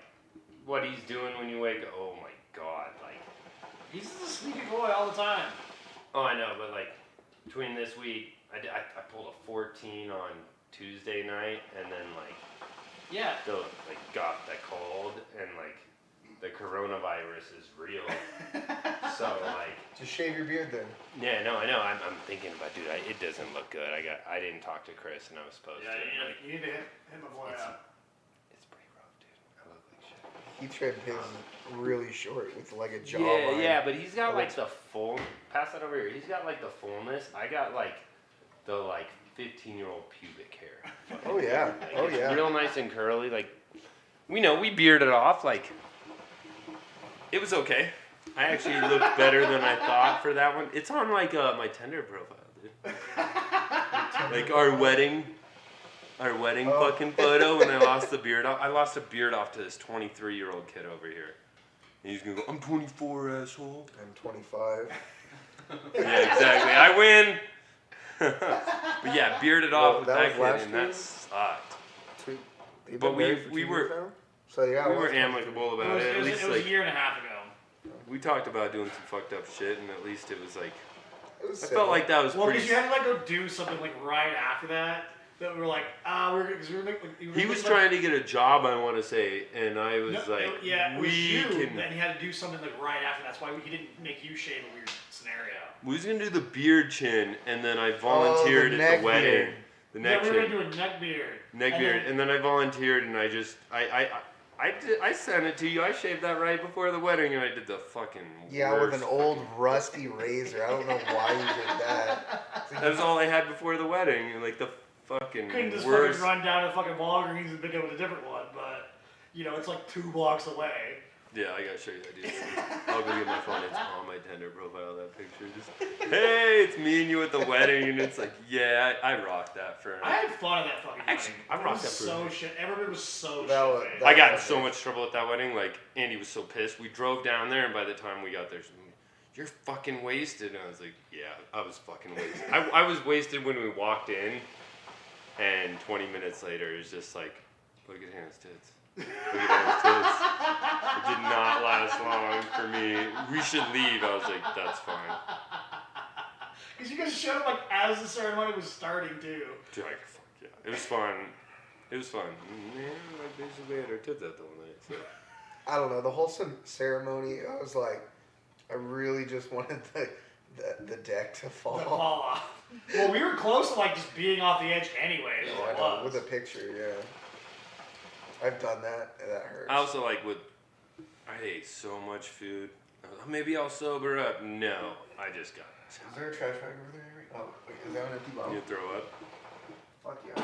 what he's doing when you wake up, oh my god, like. He's the sleepy boy all the time. Oh, I know, but like, between this week, I pulled a 14 on Tuesday night, and then like, Yeah. still like got the cold, and like, the coronavirus is real. So like, Just shave your beard then. yeah, no, I know. I'm thinking about, dude. It doesn't look good. I didn't talk to Chris, and I was supposed Yeah, to. Like, you need to hit my boy out. it's pretty rough, dude. I look like shit. He trimmed his really short with like a Yeah, jawline. yeah, but he's got It like looks- the full. Pass that over here. He's got like the fullness. I got like the 15-year-old pubic hair. Oh yeah. Like, Oh it's yeah. real nice and curly. Like, we bearded off. Like, it was okay. I actually looked better than I thought for that one. It's on like my Tinder profile, dude. Like our wedding Oh. fucking photo when I lost the beard off. I lost a beard off to this 23-year-old kid over here. And he's gonna go, I'm 24, asshole. I'm 25. Yeah, exactly. I win. But yeah, bearded off Well, with that that was kid, last and year? that sucked. You've But been married for 2 we years were now? So yeah, we it were was amicable It about was, it. it At was, least it was like a year and a half ago. we talked about doing some fucked up shit, and at least it was like It was I civil. felt like that was Well, pretty. because you had to like go do something like right after that. That we were like, because we were like, He was trying to get a job, I want to say, and I was No, like, yeah, it we was you, can. and he had to do something like right after. That's why he didn't make you shave a weird scenario. We was gonna do the beard chin, and then I volunteered the at neck the wedding. beard. The Yeah, neck we were chin, gonna do a neck beard. neck beard, and then I volunteered, and I sent it to you. I shaved that right before the wedding, and I did the fucking Yeah, worst with an old fucking- rusty razor. I don't know why you did that. That was all I had before the wedding, and like the fucking Couldn't just worst. fucking run down to fucking Walgreens and pick up a different one, but it's like 2 blocks away. Yeah, I gotta show you that, dude. I'll go get my phone. It's on my Tinder profile, that picture. Just, hey, it's me and you at the wedding, and it's like, yeah, I rocked that for I had fun at that fucking Actually, wedding. I It rocked was that for so shit. Everybody was so That was- shit. I got in so much trouble at that wedding. Like, Andy was so pissed. We drove down there, and by the time we got there, you're fucking wasted. And I was like, yeah, I was fucking wasted. I was wasted when we walked in, and 20 minutes later, it was just like, look at Hannah's tits. Look at Hannah's tits. It did not last long for me. We should leave. I was like, that's fine. Because you guys showed up like as the ceremony was starting too. Dude, fuck yeah. It was fun. It was fun. Man, I basically had our tits out the whole night, so. I don't know. The whole ceremony, I was like, I really just wanted the deck to fall. The fall off. Well, we were close to like just being off the edge anyway. Oh, I know. With a picture, yeah. I've done that, and that hurts. I also I ate so much food. Maybe I'll sober up. No, I just got. Is there a trash bag over there? Oh, wait, is that an empty bottle? You throw up? Fuck yeah.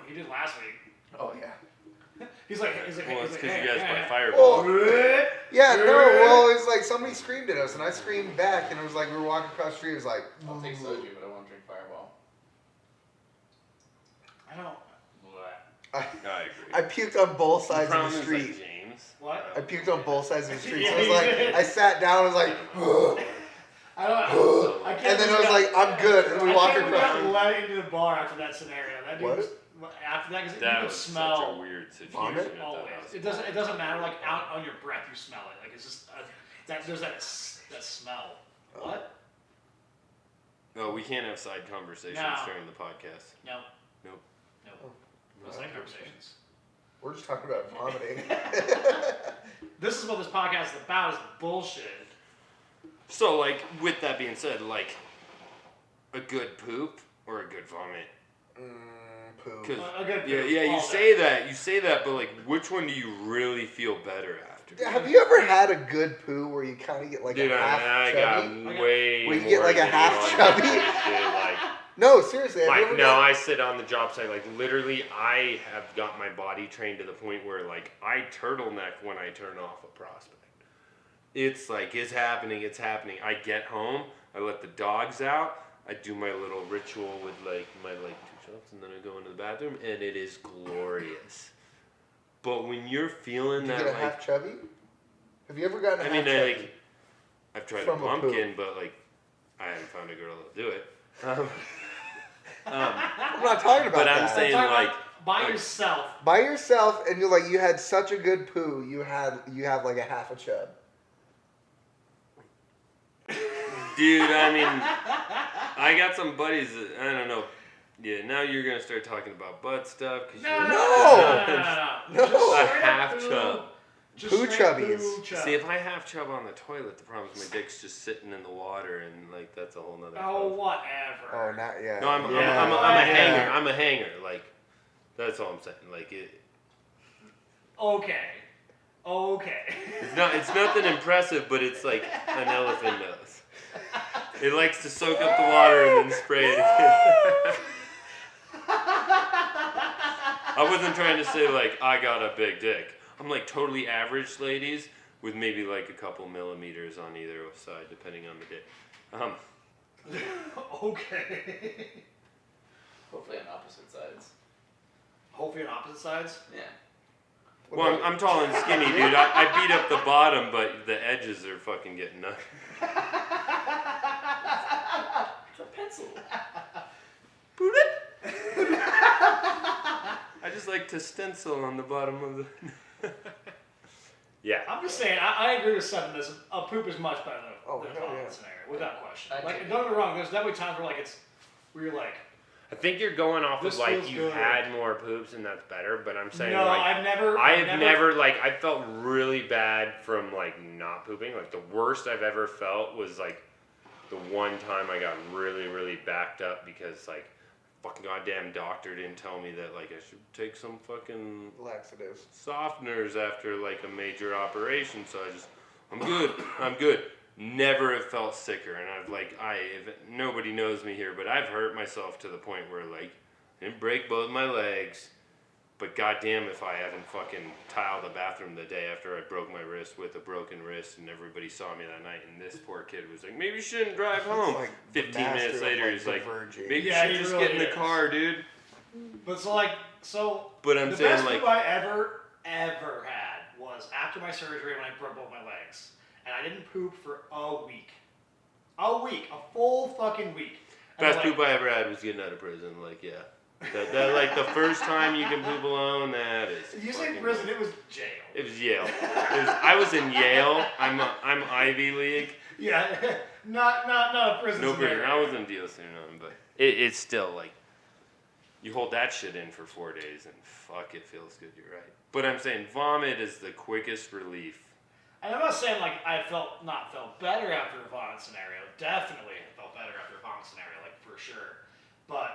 He did last week. Oh yeah. He's like, Well, it's he's because like, you guys buy Oh. Fireball. Yeah, no, well, it's like somebody screamed at us, and I screamed back, and it was like we were walking across the street, it was like... I'll take soju, but I won't drink Fireball. I don't. I agree. I puked on both sides of Problem the is, street. like, James. What? I puked on both sides of the street. So Yeah, I was you like, did. I sat down, I was like, I don't. I can't. and then I was like, I'm good, and we walked across. across. We got let into the bar after that scenario. That dude What? was after that because you That could was smell. such a weird situation. Vomit? at that Always. house. It doesn't matter. Like out on your breath, you smell it. Like it's just there's that smell. What? No, we can't have side conversations No. during the podcast. No. Nope. No. Oh. No side conversations. We're just talking about vomiting. This is what this podcast is about. Is bullshit. So, like, with that being said, like, a good poop or a good vomit? Poo. 'Cause- A good yeah, poop, yeah, all you say that, but like, which one do you really feel better after? Have you ever had a good poo where you kind of get like Dude, a half I got chubby? way Where you more get, like, a than half you chubby? understand, dude, like, No, seriously. Have you like, ever no, got- I sit on the job site, like, literally, I have got my body trained to the point where, like, I turtleneck when I turn off a prospect. It's like, it's happening. I get home, I let the dogs out, I do my little ritual with, like, my, like, 2 shots, and then I go into the bathroom, and it is glorious. But when you're feeling Did you that, get a like, half chubby? Have you ever gotten a I half mean, chubby? I've tried From a a pumpkin, but, like, I haven't found a girl that'll do it. I'm not talking about but that. I'm saying, Talking like, about by like- yourself. By yourself, and you're like, you had such a good poo, you have like a half a chub. dude, I mean, I got some buddies that, I don't know. Yeah, now you're going to start talking about butt stuff. Cause No. you're No. Just No. straight A half poo. chub. Just Poo straight chubbies. poo chub. See, if I half chub on the toilet, the problem is my dick's just sitting in the water, and, like, that's a whole nother Oh, problem. whatever. Oh, not yeah. No, I'm a Yeah. hanger. I'm a hanger. Like, that's all I'm saying. Like, Okay. it's nothing impressive, but it's like an elephant nose. It likes to soak up the water and then spray it again. I wasn't trying to say, like, I got a big dick. I'm like totally average ladies with maybe like a couple millimeters on either side, depending on the dick. Okay. Hopefully on opposite sides. Hopefully on opposite sides. Yeah. Well, I'm tall and skinny, dude. I beat up the bottom, but the edges are fucking getting nuts. It's a pencil. I just like to stencil on the bottom of the. Yeah. I'm just saying, I agree with Seven. This a poop is much better than Oh, a hell vomit yeah. scenario, without question. I Like, do. don't get me wrong. There's definitely times where you're like, I think you're going off This of like feels you've good. had more poops and that's better, but I'm saying no, like I've never. I've never like I felt really bad from like not pooping. Like the worst I've ever felt was like the one time I got really, really backed up because like fucking goddamn doctor didn't tell me that like I should take some fucking Laxatives. softeners after like a major operation. So I'm good. Never have felt sicker, and if nobody knows me here, but I've hurt myself to the point where like I didn't break both my legs, but goddamn if I haven't fucking tiled the bathroom the day after I broke my wrist with a broken wrist, and everybody saw me that night, and this poor kid was like, maybe you shouldn't drive home. Like 15 master minutes of, later, like, he's like, diverging. maybe Yeah, you he should just really get in the is. car, dude. But But I'm the saying best like poop I ever had was after my surgery when I broke both my legs, and I didn't poop for a week. A full fucking week. And best I'm like, poop I ever had was getting out of prison. Like yeah. That like the first time you can poop alone, that is. You say fucking- prison? It was jail. It was Yale. I was in Yale. I'm Ivy League. Yeah, not a prison. No prison. scenario. I wasn't DOC or nothing, but it's still like you hold that shit in for 4 days and fuck, it feels good. You're right. But I'm saying vomit is the quickest relief. And I'm not saying like I felt better after a vomit scenario. Definitely felt better after a vomit scenario, like for sure. But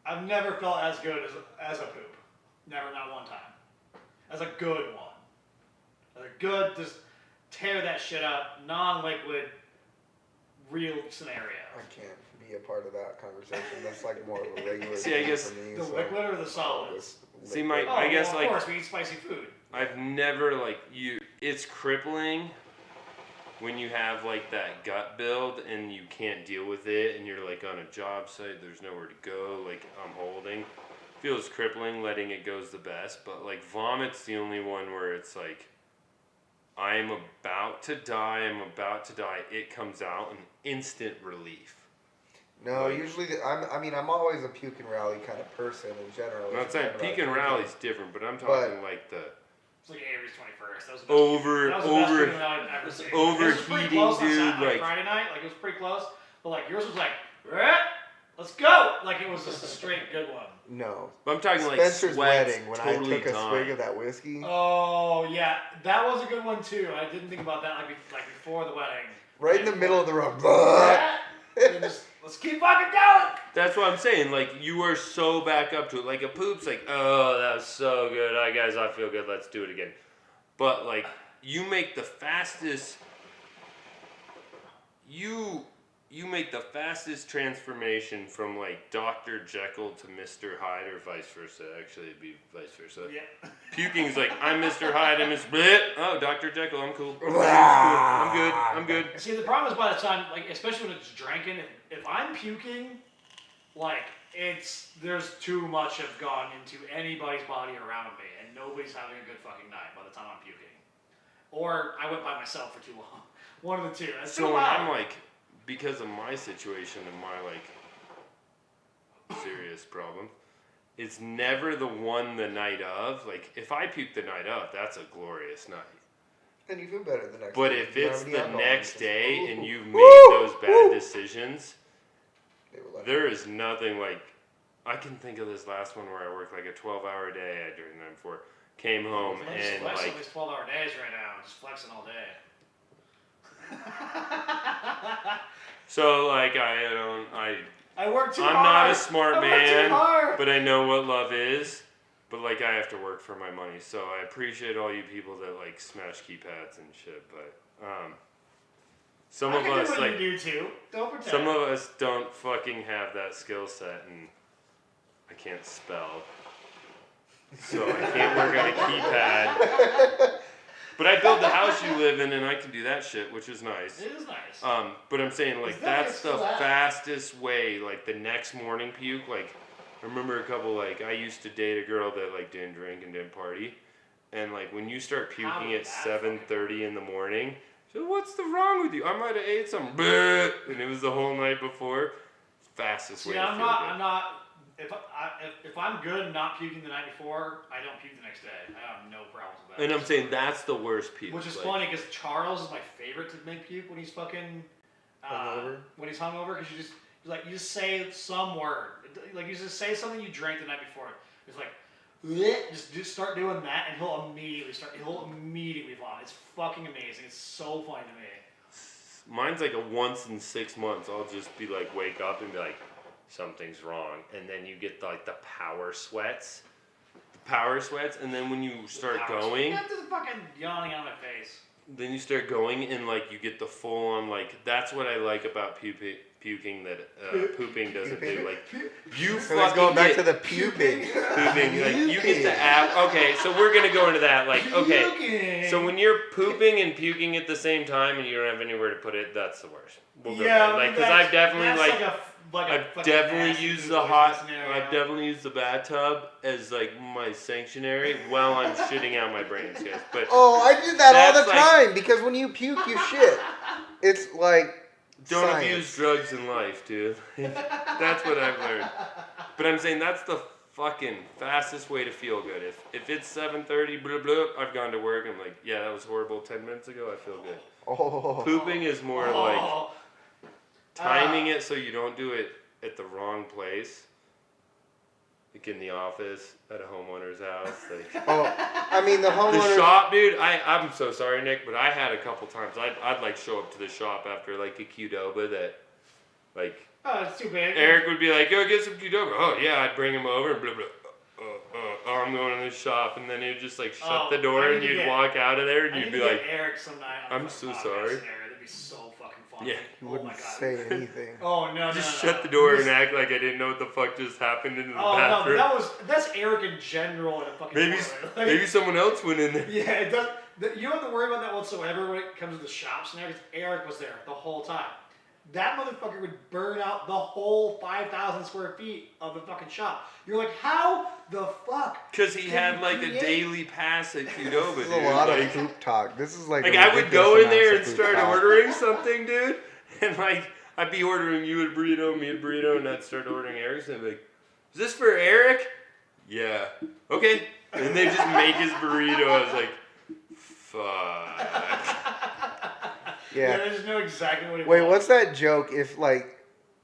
I've never felt as good as a poop. Never, not one time. As a good one. As a good, just tear that shit up, non-liquid, real scenario. I can't be a part of that conversation. That's like more of a regular See, I thing guess for me. The so liquid or the solids? this See, liquid- I guess, well, like- of course we eat spicy food. I've never it's crippling when you have like that gut build and you can't deal with it and you're like on a job site, there's nowhere to go, like I'm holding. Feels crippling, letting it go's the best, but like vomit's the only one where it's like I'm about to die, it comes out, and instant relief. No, Like- usually I'm always a puke and rally kind of person in general. I'm not saying About peak and puking. rally's different, but I'm talking like the It's like Avery's 21st. That was the best over That was the best over feeling I've ever seen. overheating, It was pretty close on dude, Saturday, like- Friday night, like it was pretty close. But like yours was like, let's go! Like it was just a straight good one. No. But I'm talking like Spencer's sweats, wedding when totally I took a time. swig of that whiskey. Oh yeah, that was a good one too. I didn't think about that like before the wedding. Right in the middle of the room. And just, let's keep fucking going. That's what I'm saying. Like you are so back up to it. Like a poop's like, oh, that was so good. All right, guys, I feel good. Let's do it again. But like you make the fastest. You make the fastest transformation from like Dr. Jekyll to Mr. Hyde, or vice versa. Actually, it'd be vice versa. Yeah. Puking's like, I'm Mr. Hyde, I'm Mr. Bleh. Oh, Dr. Jekyll, I'm cool. I'm good. See, the problem is by the time, like, especially when it's drinking, if I'm puking, like, there's too much have gone into anybody's body around me, and nobody's having a good fucking night by the time I'm puking. Or I went by myself for too long. One of the two. That's So too when loud. I'm like, because of my situation and my like serious problem, it's never the one the night of. Like if I puke the night of, that's a glorious night. And you feel better the next But day. if You don't it's have any the alcohol, next it's day just, and ooh, you've woo, made those bad woo. decisions, They were like, there is nothing like. I can think of this last one where I worked like a 12-hour day during the night before. Came home I'm just and flexing like these 12-hour days right now. I'm just flexing all day. so like I work too I'm hard. not a smart I work man, too hard. but I know what love is. But like I have to work for my money, so I appreciate all you people that like smash keypads and shit. But some I of can do us what like you do too. Don't pretend. some of us don't fucking have that skill set, and I can't spell, so I can't work on a keypad. But I build the house you live in, and I can do that shit, which is nice. It is nice. But I'm saying like Is that that's the still that? fastest way. Like the next morning puke. Like I remember a couple. Like I used to date a girl that like didn't drink and didn't party, and like when you start How puking did at that 7:30 in the morning, so what's the wrong with you? I might have ate some, and it was the whole night before. Fastest way See, to I'm feel not. good. I'm not if I'm good not puking the night before, I don't puke the next day. I have no problems with that. And I'm saying that's the worst puke. Which is like, funny because Charles is my favorite to make puke when he's fucking Hungover? when he's hungover, because you just say some word, like you just say something you drank the night before. It's like just start doing that, and he'll immediately vomit. It's fucking amazing. It's so funny to me. Mine's like a once in 6 months. I'll just be like, wake up and be like, something's wrong, and then you get like the power sweats, and then when you start going, That's just fucking yawning on my face. then you start going, and like you get the full on like. That's what I like about puking that pooping doesn't do. Like you So he's fucking going back get to the puking. pooping. Like you get the app. Okay, so we're gonna go into that. Like okay, so when you're pooping and puking at the same time and you don't have anywhere to put it, that's the worst. We'll go there. Like because I've definitely I've definitely used the I've definitely used the bathtub as like my sanctuary while I'm shitting out my brains, guys. But Oh, I do that all That's the like- time because when you puke, you shit. It's like don't science. abuse drugs in life, dude. That's what I've learned. But I'm saying that's the fucking fastest way to feel good. If it's 7:30, blah blah, I've gone to work. I'm like, yeah, that was horrible 10 minutes ago. I feel good. Oh. Pooping is more like timing it so you don't do it at the wrong place. Like in the office, at a homeowner's house. Like Oh, I mean the the homeowner. shop, dude. I'm so sorry, Nick, but I had a couple times. I'd like show up to the shop after like a Qdoba that, like Oh, it's too big. Eric would be like, "Go get some Qdoba." Oh yeah, I'd bring him over and blah blah. Oh, I'm going to the shop, and then he'd just like shut the door, and you'd walk out of there, and you'd be like, Eric some night. "I'm so sorry." That'd be so fucking fun. Yeah. You Oh wouldn't my God. say anything. Oh no! Just no. shut the door This- and act like I didn't know what the fuck just happened in the Oh bathroom. no, that's Eric in general in a fucking maybe toilet. Like, maybe someone else went in there. Yeah, it does. You don't have to worry about that whatsoever when it comes to the shops and everything. Eric was there the whole time. That motherfucker would burn out the whole 5,000 square feet of the fucking shop. You're like, how the fuck? Because he Can had you like a create- daily pass at Qdoba, This dude. is a lot like, of poop talk. This is like. like a I would go ridiculous in there and amount of start poop talk. ordering something, dude, and like I'd be ordering you a burrito, me a burrito, and I'd start ordering Eric's, and I'd be like, "Is this for Eric?" Yeah. Okay. And they just make his burrito. I was like, "Fuck." Yeah. I just know exactly what it Wait, was. what's that joke? If like,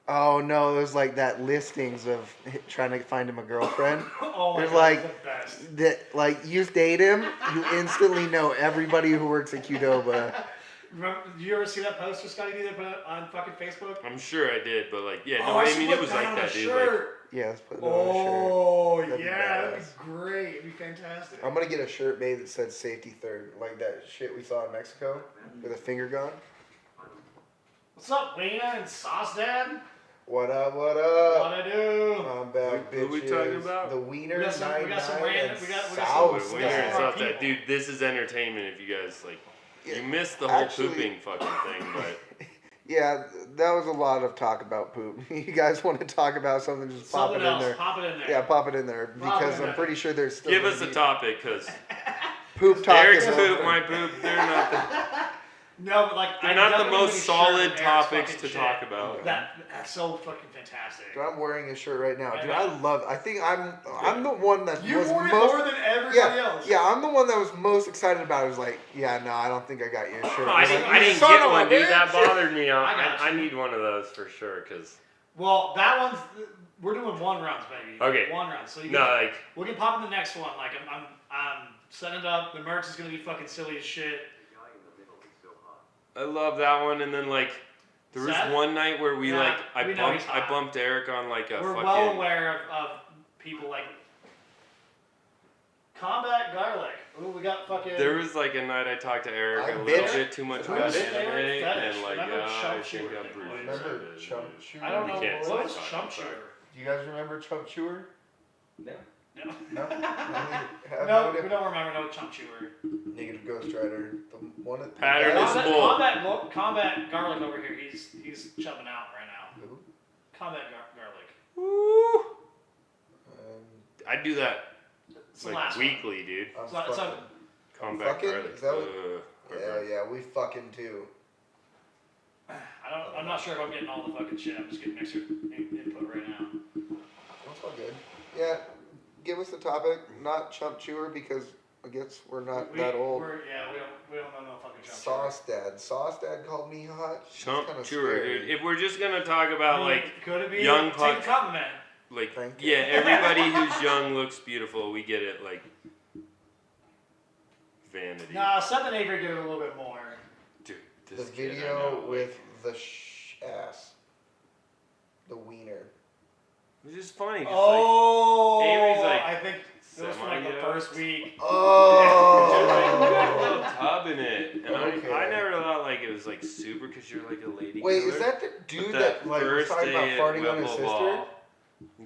oh no, there's like that listings of trying to find him a girlfriend. Oh my There's God, like- it's the best. That like you date him, you instantly know everybody who works at Qdoba. Remember, did you ever see that poster, Scotty, they put it on fucking Facebook? I'm sure I did, but like, yeah, Oh, no, I should mean put it was that like on that, a dude. Like, shirt. Yeah, let's put that on a shirt. Oh That'd be yeah, that'd badass. be great. It'd be fantastic. I'm gonna get a shirt made that said "Safety Third," like that shit we saw in Mexico with a finger gun. What's up, Lena and Sauce Dad? What up? What What up? I do? I'm back, Who bitches. we talking about? The Wiener, We got some 99 random- and we got some- South Wait, Yeah. and Dad. stuff that, dude, this is entertainment if you guys like. You missed the whole Actually- pooping fucking thing, but Yeah, that was a lot of talk about poop. You guys want to talk about something? Just pop Something it in else. there. Pop it in there. Yeah, pop it in there Pop it because in I'm there. pretty sure there's still give gonna us a be topic, because poop talk. Eric's is poop, over. my poop, they're not the, No, but like they're I not the definitely most need a shirt solid with Eric's topics fucking to shit. talk about. That's so fucking fantastic. Dude, I'm wearing his shirt right now. Right Dude, now. I think I'm the one that You was wore it most. more than everybody Yeah, else. yeah, I'm the one that was most excited about it. I was like, yeah, no, I don't think I got you a shirt. No, I was didn't, like, I "You didn't son get of a one, dude. That bitch." bothered me. I got I you. need one of those for sure, because Well, that one's we're doing one rounds, baby. Okay. One round. So you no, can, like we can pop in the next one. Like I'm setting it up. The merch is gonna be fucking silly as shit. I love that one. And then like there was Seth? one night where we Yeah, like we know he's I hot. bumped Eric on like a We're fucking. well aware of people like Combat Garlic. Ooh, we got fucking. There was like a night I talked to Eric I a little bitch. bit too much Who's about his anime, favorite fetish? and like Remember I Chump think Chewer? I'm pretty Remember excited. Chump Chewer? I don't We know can't what say was that, Chump I'm sorry. Chewer. Do you guys remember Chump Chewer? No. No. No. No, we don't remember no Chump Chewer. Negative Ghost Rider. The one at Pattern is that- full. Combat Garlic over here. He's chubbing out right now. Who? Combat Garlic. Woo! Um, I do that It's the like last one. weekly, dude. I'm So- so- fucking. Combat Fucking? garlic. Is that what- Yeah, we fucking too. I'm not sure if I'm getting all the fucking shit. I'm just getting extra input right now. That's all good. Yeah, give us the topic. Not chump chewer because I guess we're not that old. We don't know no fucking chump Sauce Dad. Sauce Dad called me hot. Chump kinda chewer, scary. dude. If we're just gonna talk about could it be young take puck, a compliment? like Thank you. yeah, everybody who's young looks beautiful. We get it, like vanity. Nah, Seth and Avery get it a little bit more. Dude, The this kid, I video know, with the ass. The wiener. which is funny. 'Cause, Oh, Avery's, like, I think it was from like the semi-yoked. first week. Oh! like, you got a little tub in it, and Okay. I never thought like it was like super because you're like a lady. Wait, killer. is that the But dude that like was first talking about day at farting on his Wiffle sister? Ball,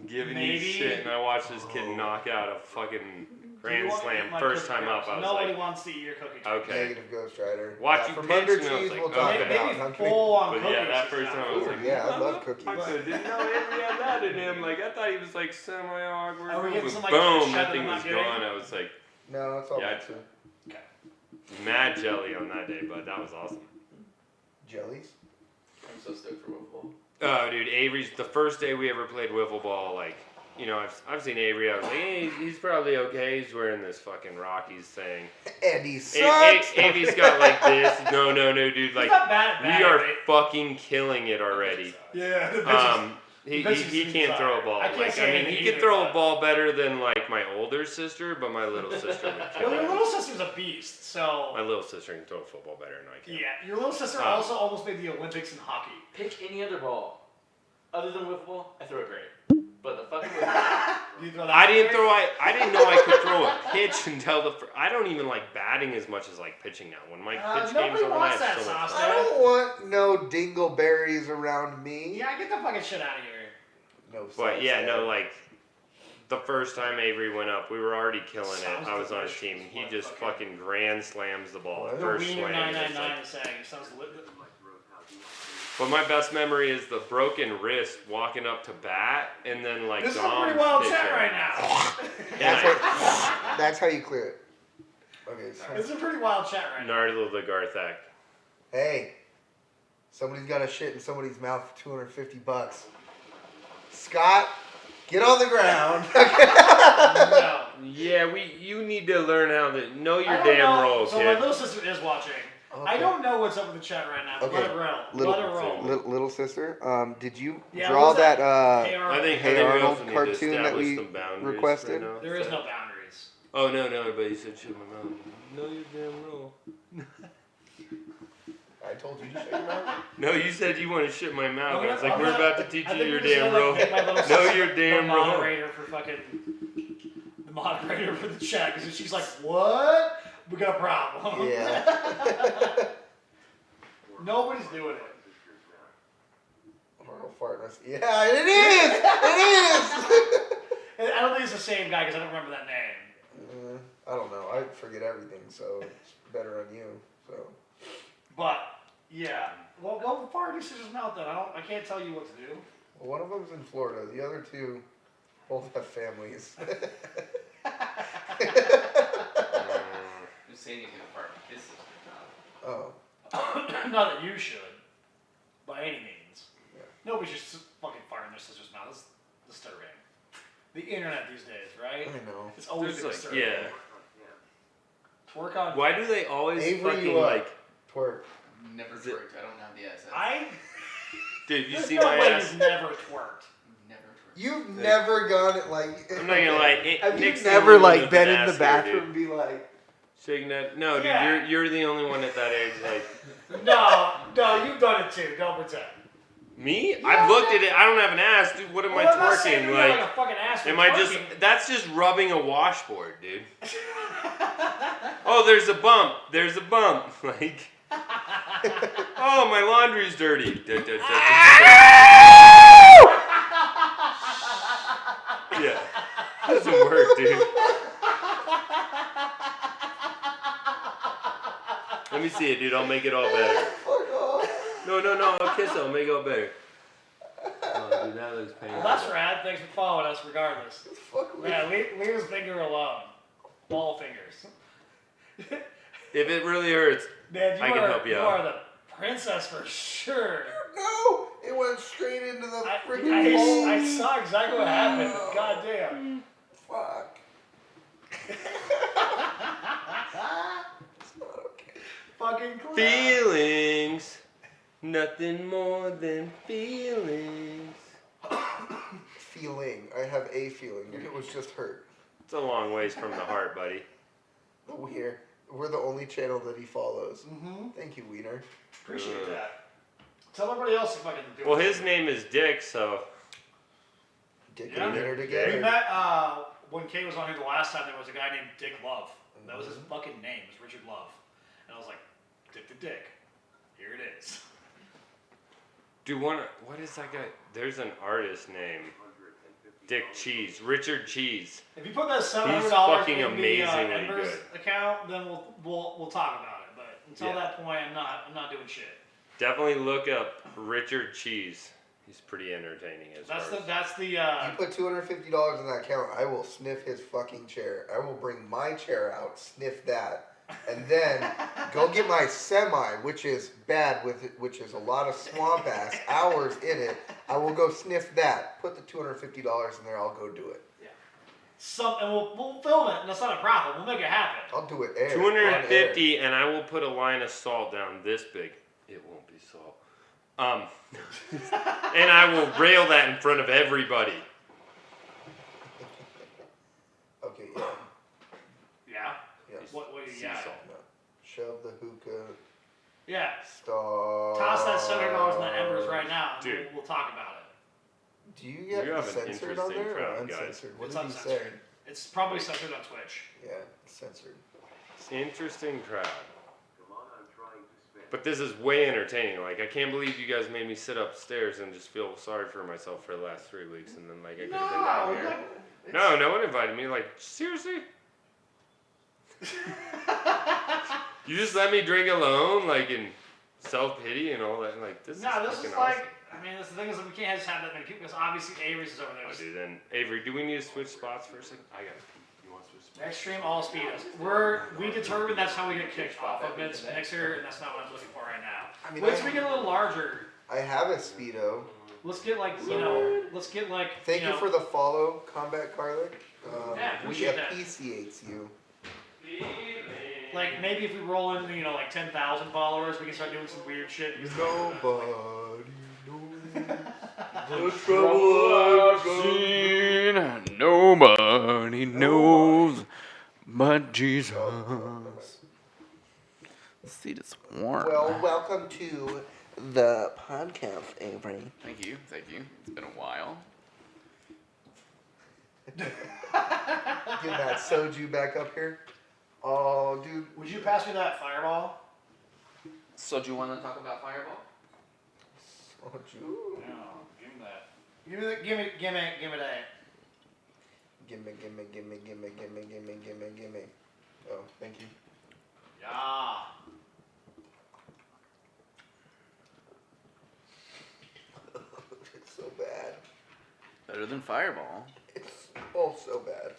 giving you Maybe. shit, and I watched this kid Oh. knock out a fucking Do grand you want slam my first cookie time up. cups? I was Nobody like, wants to eat your cookie. okay. Negative Ghost Rider. Watch yeah, you from pitch, under and I was cheese like, we'll okay. talk Maybe, about. maybe I'm full on But cookies. yeah, that is first not time I was cool. like, Yeah, I love cookies. Fuck, I didn't know Avery had that in him. Like I thought he was like semi-awkward. Are we getting some, like, Boom, shit that that thing I'm not was getting? gone. I was like, No, it's all Yeah, pizza. mad jelly on that day, but that was awesome. Jellies? I'm so stoked for Wiffle. Oh, dude, Avery's the first day we ever played wiffle ball. Like, you know, I've seen Avery. I was like, hey, he's probably okay. He's wearing this fucking Rockies thing. And he sucks! Avery's got like this. No, dude. He's Like, not bad at we are right? fucking killing it already. Yeah, the bitches. He bitches can't suck. throw a ball. I can't Like, say I mean, anything he could either, throw but- a ball better than like my older sister, but my little sister would kill Well, your him. little sister's a beast, so My little sister can throw a football better than I can. yeah. Your little sister also almost made the Olympics in hockey. Pick any other ball. Other than Wiffle Ball, I throw it great. But the fucking Wiffle Ball. You throw that I didn't great? throw. I didn't know I could throw a pitch until the. I don't even like batting as much as like pitching now. When my pitch nobody game's on, I wants have that so much sauce. I don't want no dingleberries around me. Yeah, get the fucking shit out of here. No But sauce yeah, Dad. no, like the first time Avery went up, we were already killing it. Sounds I was on his delicious. team, and he just fucking grand slams the ball. What? The First Wiener slam. It's 999 like- is saying sounds lit. But my best memory is the broken wrist walking up to bat, and then like This is a Dom's pretty wild pitching. chat right now. That's how you clear it. Okay, so, This is a pretty wild chat right now. Nardle the Garthak. hey, somebody's got a shit in somebody's mouth for $250. Scott, get on the ground. No. Yeah, you need to learn how to know your I don't damn know. role, So kid. my little sister is watching. I Okay. don't know what's up with the chat right now. Okay. Let it roll. Little- Let it roll. Little sister, did you Yeah, draw what's that? that? Hey, I think Hey we Arnold also need to cartoon that establish we some boundaries requested? right now. There is no boundaries. Oh no, but you said shit my mouth. Know your damn role. I told you to shut your mouth. No, you said you want to shit my mouth. I'm I was gonna- like, I'm we're gonna- about to teach I you think your we're just damn gonna, role. like, make my little Know sister your damn the role. moderator for fucking the moderator for the chat because she's like, what? We got a problem. Yeah. Nobody's doing it. Arnold fart. Yeah, it is. It is. And I don't think it's the same guy because I don't remember that name. I don't know. I forget everything, so it's better on you. So. But yeah, well, go fart in your sister's mouth then. I can't tell you what to do. Well, one of them's in Florida. The other two both have families. Who's saying you can fart in his sister's mouth? Oh. Not that you should, by any means. Yeah. Nobody should fucking fart in their sister's mouth. That's disturbing. The internet these days, right? I know. It's always There's like, disturbing. yeah. Twerk on. Why do they always Avery, fucking you up. like? Twerk. Never Is it- twerked. I don't have the SS. Dude, you There's see no my way ass? you've never twerked. Never twerked. You've never gone it like. I'm not gonna lie. Have you Nick's the never only one like with been an in the ass hair, bathroom dude. and be like? Shaking that? No, dude, Yeah. you're the only one at that age. Like No, you've done it too. Don't pretend. me? Yeah, I've looked yeah. at it. I don't have an ass, dude. What am Well, I I'm not saying twerking? you're not Like, like a fucking ass for am I just? twerking. That's just rubbing a washboard, dude. Oh, there's a bump. There's a bump. Like, oh, my laundry's dirty. Yeah, doesn't work, dude. Let me see it, dude. I'll make it all better. Fuck off. No, I'll kiss it. I'll make it all better. Oh, dude, that looks painful. Well, that's rad. Thanks for following us, regardless. Fuck me. Yeah, leave his finger alone. Ball fingers. If it really hurts, Man, I can help you you out. are the princess for sure. No, It went straight into the I freaking hole. saw exactly what happened. God damn. Fuck. It's not okay. Fucking clear. Feelings. Nothing more than feelings. Feeling. I have a feeling. It was just hurt. It's a long ways from the heart, buddy. We're the only channel that he follows. Mm-hmm. Thank you, Wiener. Appreciate that. Tell everybody else if I can do it. Well, his name is Dick, so. Dick Yeah. and Wiener We together. met when Kay was on here the last time. There was a guy named Dick Love. That was his fucking name. It was Richard Love. And I was like, Dick to Dick. Here it is. What is that guy? There's an artist named Dick Cheese. Richard Cheese. If you put that $700 He's fucking in the amazingly Embers good. account, then we'll talk about it. But until Yeah. that point, I'm not doing shit. Definitely look up Richard Cheese. He's pretty entertaining as That's far the as. You put $250 in that account, I will sniff his fucking chair. I will bring my chair out, sniff that, and then go get my semi, which is bad which is a lot of swamp ass hours in it. I will go sniff that. Put the $250 in there. I'll go do it. and we'll film it, and that's not a problem. We'll make it happen. I'll do it air. 250, and I will put a line of salt down this big. It won't be salt. And I will rail that in front of everybody. Okay, yeah. Yeah. Yes. What do Sea you got? salt. No. Shove the hookah. Yeah. Stop. Toss that $700 in the embers right now, and Dude. we'll talk about it. Do you get You have an censored on interesting there or crowd, guys. uncensored? What It's did you say? uncensored. It's probably censored on Twitch. Yeah, censored. Interesting crowd. But this is way entertaining. Like, I can't believe you guys made me sit upstairs and just feel sorry for myself for the last 3 weeks, and then like I could have been down here. No one invited me. Like, seriously? You just let me drink alone, like in self-pity and all that. Like, this is This fucking is awesome. like, I mean, the thing is that we can't just have that many people because obviously Avery's is over there. Oh, dude, then Avery, do we need to switch spots for a second? I gotta pee. You want to switch spots? Extreme all speedos. We determined that's how we get kicked off of Mixer, and that's not what I'm looking for right now. I mean, Once we get a little larger, I have a Speedo. let's get like Thank you for the follow, Combat Garlic. Yeah, We appreciate that. appreciate you. like maybe if we roll in like 10,000 followers, we can start doing some weird shit. Nobody knows The trouble I've seen, nobody knows but Jesus. The seat is warm. Well, welcome to the podcast, Avery. Thank you. It's been a while. Get that soju back up here. Oh, dude. Would you pass me that fireball? So do you want to talk about Fireball? Soju. No, give me that. Give me that. Give me that. Gimme. Oh, thank you. Yeah. It's so bad. Better than Fireball. It's all so bad.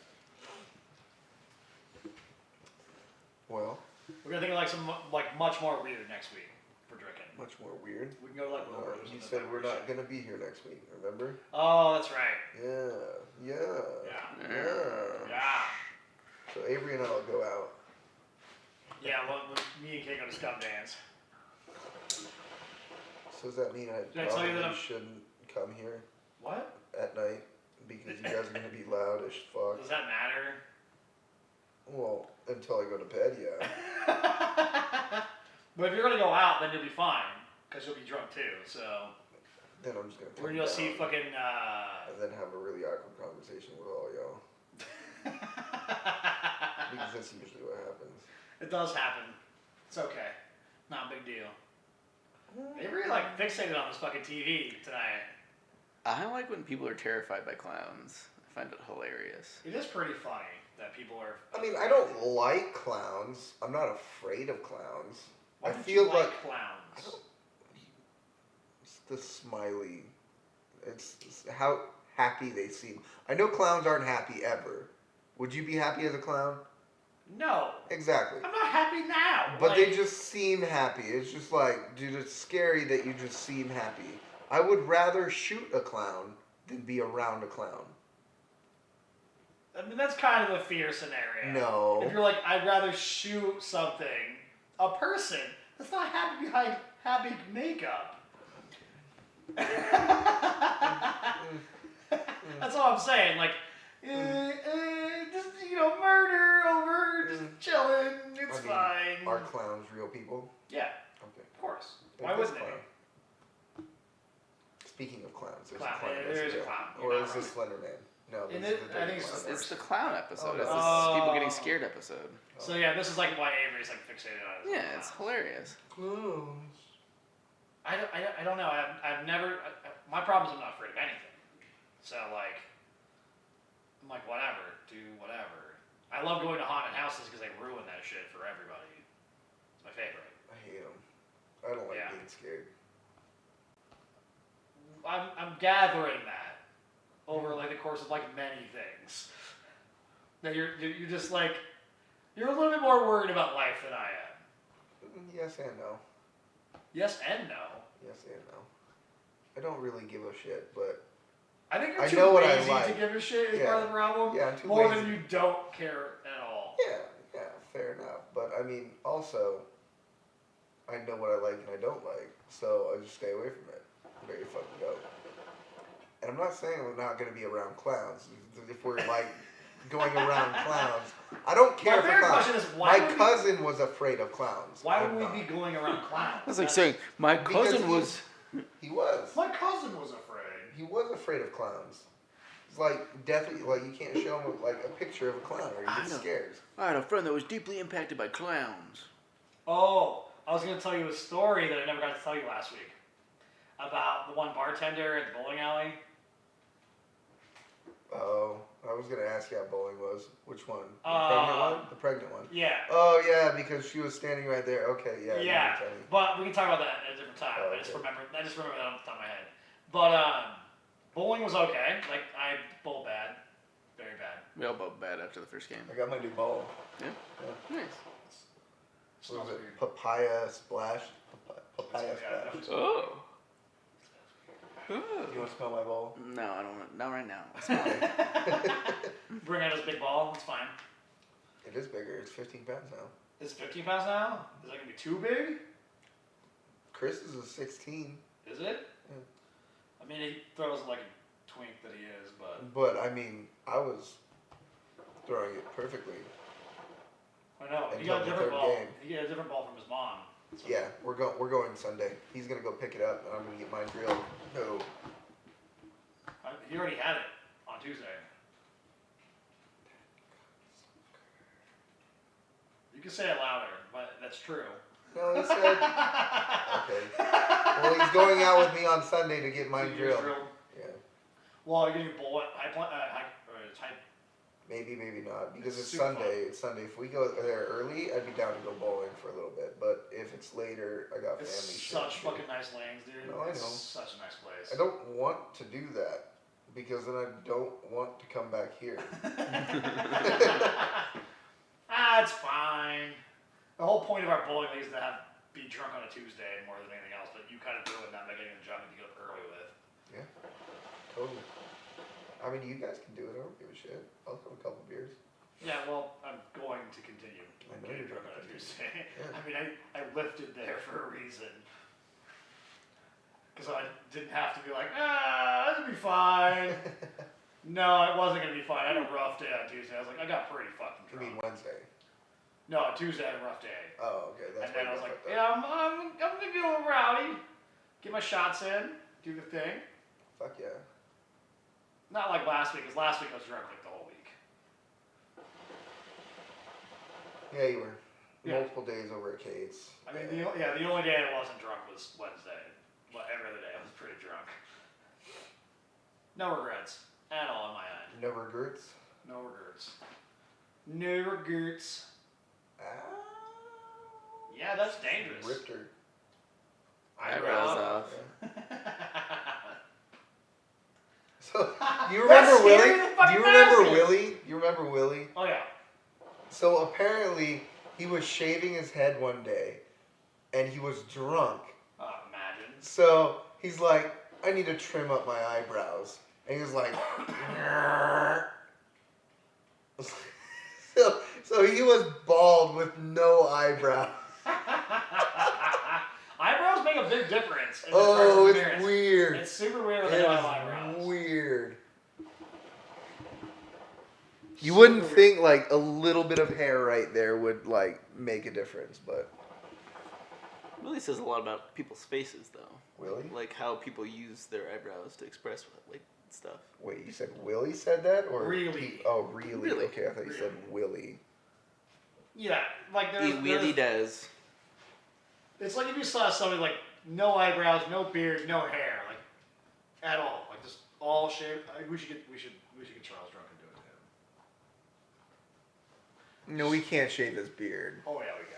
Well, We're gonna think of like some much more weird next week for drinking. much more weird. We can go to like Wilbur's. You and said then we're like not gonna be here next week, remember? Oh, that's right. Yeah. Yeah. So Avery and I will go out. Yeah. Well, me and Kate go to Scum Dance. So does that mean I Did I tell you that probably I'm- shouldn't come here What? at night because you guys are gonna be loud as fuck? Does that matter? Well, until I go to bed, yeah. But if you're gonna go out, then you'll be fine because you'll be drunk too. So Then I'm just gonna we're come gonna see down fucking. and then have a really awkward conversation with all y'all. Because that's usually what happens. It does happen. It's okay. Not a big deal. They really like fixated on this fucking TV tonight. I like when people are terrified by clowns. I find it hilarious. It is pretty funny that people are. I mean, I don't like clowns. I'm not afraid of clowns. Why I don't feel you like clowns. it's the smiley. It's how happy they seem. I know clowns aren't happy ever. Would you be happy as a clown? No, Exactly. I'm not happy now. But like, they just seem happy. It's just like, dude, it's scary that you just seem happy. I would rather shoot a clown than be around a clown. I mean, that's kind of a fear scenario. No. If you're like, I'd rather shoot something, a person that's not happy behind happy makeup. That's all I'm saying. Like, just, murder over, just chilling, it's fine. Are clowns real people? Yeah, Okay. of course. Well, Why this wouldn't they clown. be? Speaking of clowns, there's Clown. a clown. There is a yeah. clown. Or You're is not this wrong. Slender Man? No, And this is it- the I think Dirty it's- Clown. It's the clown episode. Oh, It's no. this people Oh. getting scared episode. So yeah, this is like why Avery's like fixated on it. Yeah, it's hilarious. Clowns. I don't know. I've never. My problem is I'm not afraid of anything. So like, I'm like whatever, do whatever. I love going to haunted houses because they ruin that shit for everybody. It's my favorite. I hate them. I don't like Yeah. being scared. I'm gathering that over like the course of like many things. That you're just like you're a little bit more worried about life than I am. Yes and no. Yes and no. Yes and no. I don't really give a shit, but I think you're I too know what I lazy to like. give a shit is Yeah. part of the problem. yeah, I'm too More lazy. than you don't care at all. Yeah, fair enough. But I mean, also, I know what I like and I don't like, so I just stay away from it. There you fucking go. And I'm not saying we're not going to be around clowns. If we're like going around clowns, I don't care My for favorite clowns. question is why My would cousin was afraid of clowns. Why I'm would not. we be going around clowns? That's like That's- saying my Because cousin was. He was. My cousin was afraid. He was afraid of clowns. It's like definitely like you can't show him like a picture of a clown or he I gets know. scared. I had a friend that was deeply impacted by clowns. Oh, I was gonna tell you a story that I never got to tell you last week about the one bartender at the bowling alley. Oh, I was gonna ask you how bowling was. Which one? The Uh, pregnant one? The pregnant one. Yeah. Oh yeah, because she was standing right there. Okay, yeah. you Yeah, were telling me. but we can talk about that at a different time. Oh, I just okay. remember that off the top of my head. But bowling was okay. Like I bowled bad, very bad. We all both bad after the first game. I got my new ball. Nice. What Smells was it? weird. Papaya splash. Papaya Yeah, splash. Oh. You want to smell my ball? No, I don't. Not right now. Bring out his big ball. It's fine. It is bigger. It's 15 pounds now. Is it 15 pounds now? Is that gonna be too big? Chris is a 16. Is it? I mean, he throws like a twink that he is, but But I mean, I was throwing it perfectly. I know he Until got a the different third ball. game. He got a different ball from his mom. So- Yeah, we're going Sunday. He's gonna go pick it up, and I'm gonna get mine drilled. No. He already had it on Tuesday. You can say it louder, but that's true. No, he said. Okay. Well, he's going out with me on Sunday to get mine So yours drilled. Yeah. Well, you're gonna bowl it high. Maybe, maybe not. Because It's it's super Sunday. It's Sunday. If we go there early, I'd be down to go bowling for a little bit. But if it's later, I got It's family shit. such to do. fucking nice lanes, dude. No, I It's know. such a nice place. I don't want to do that because then I don't want to come back here. It's fine. The whole point of our bowling league is to be drunk on a Tuesday more than anything else, but you kind of ruined that by getting the job to get up early with. Totally. I mean, you guys can do it. I don't give a shit. I'll have a couple beers. Yeah, well, I'm going to continue I know getting you're drunk on a going to. Tuesday. Yeah. I mean, I lifted there for a reason. Because I didn't have to be like, it'll be fine. No, it wasn't going to be fine. I had a rough day on Tuesday. I was like, I got pretty fucking You drunk. mean Wednesday? No, Tuesday I had a rough day. Oh, okay. That's And then I why was you like, fucked up. yeah, I'm gonna get a little rowdy. Get my shots in. Do the thing. Fuck yeah. Not like last week, because last week I was drunk like the whole week. Yeah, you were. Yeah. Multiple days over at Kate's. I mean, the only day I wasn't drunk was Wednesday. But every other day I was pretty drunk. No regrets at all on my end. No regrets? No regrets. No regrets. Ah. Yeah, that's dangerous. Ripped her. Eyebrows off. So, do you That's remember scary Willie? as a Do fucking you remember bastard. Willie? You remember Willie? Oh yeah. So apparently, he was shaving his head one day, and he was drunk. Imagine. So he's like, I need to trim up my eyebrows. And he was like, so he was bald with no eyebrows. Eyebrows make a big difference. In Oh, the it's appearance. weird. It's super weird when they It don't have was eyebrows. weird. You wouldn't think like a little bit of hair right there would like make a difference, but Willie says a lot about people's faces, though. Willie? Like how people use their eyebrows to express like stuff. Wait, you said Willie said that or Really? Oh, really? Really. Okay, I thought you said Willie. Yeah, like He really does. It's like if you saw somebody like no eyebrows, no beard, no hair, like at all, like just all shaved. We should get Charles drunk and do it to him. No, we can't shave his beard. Oh yeah, we can.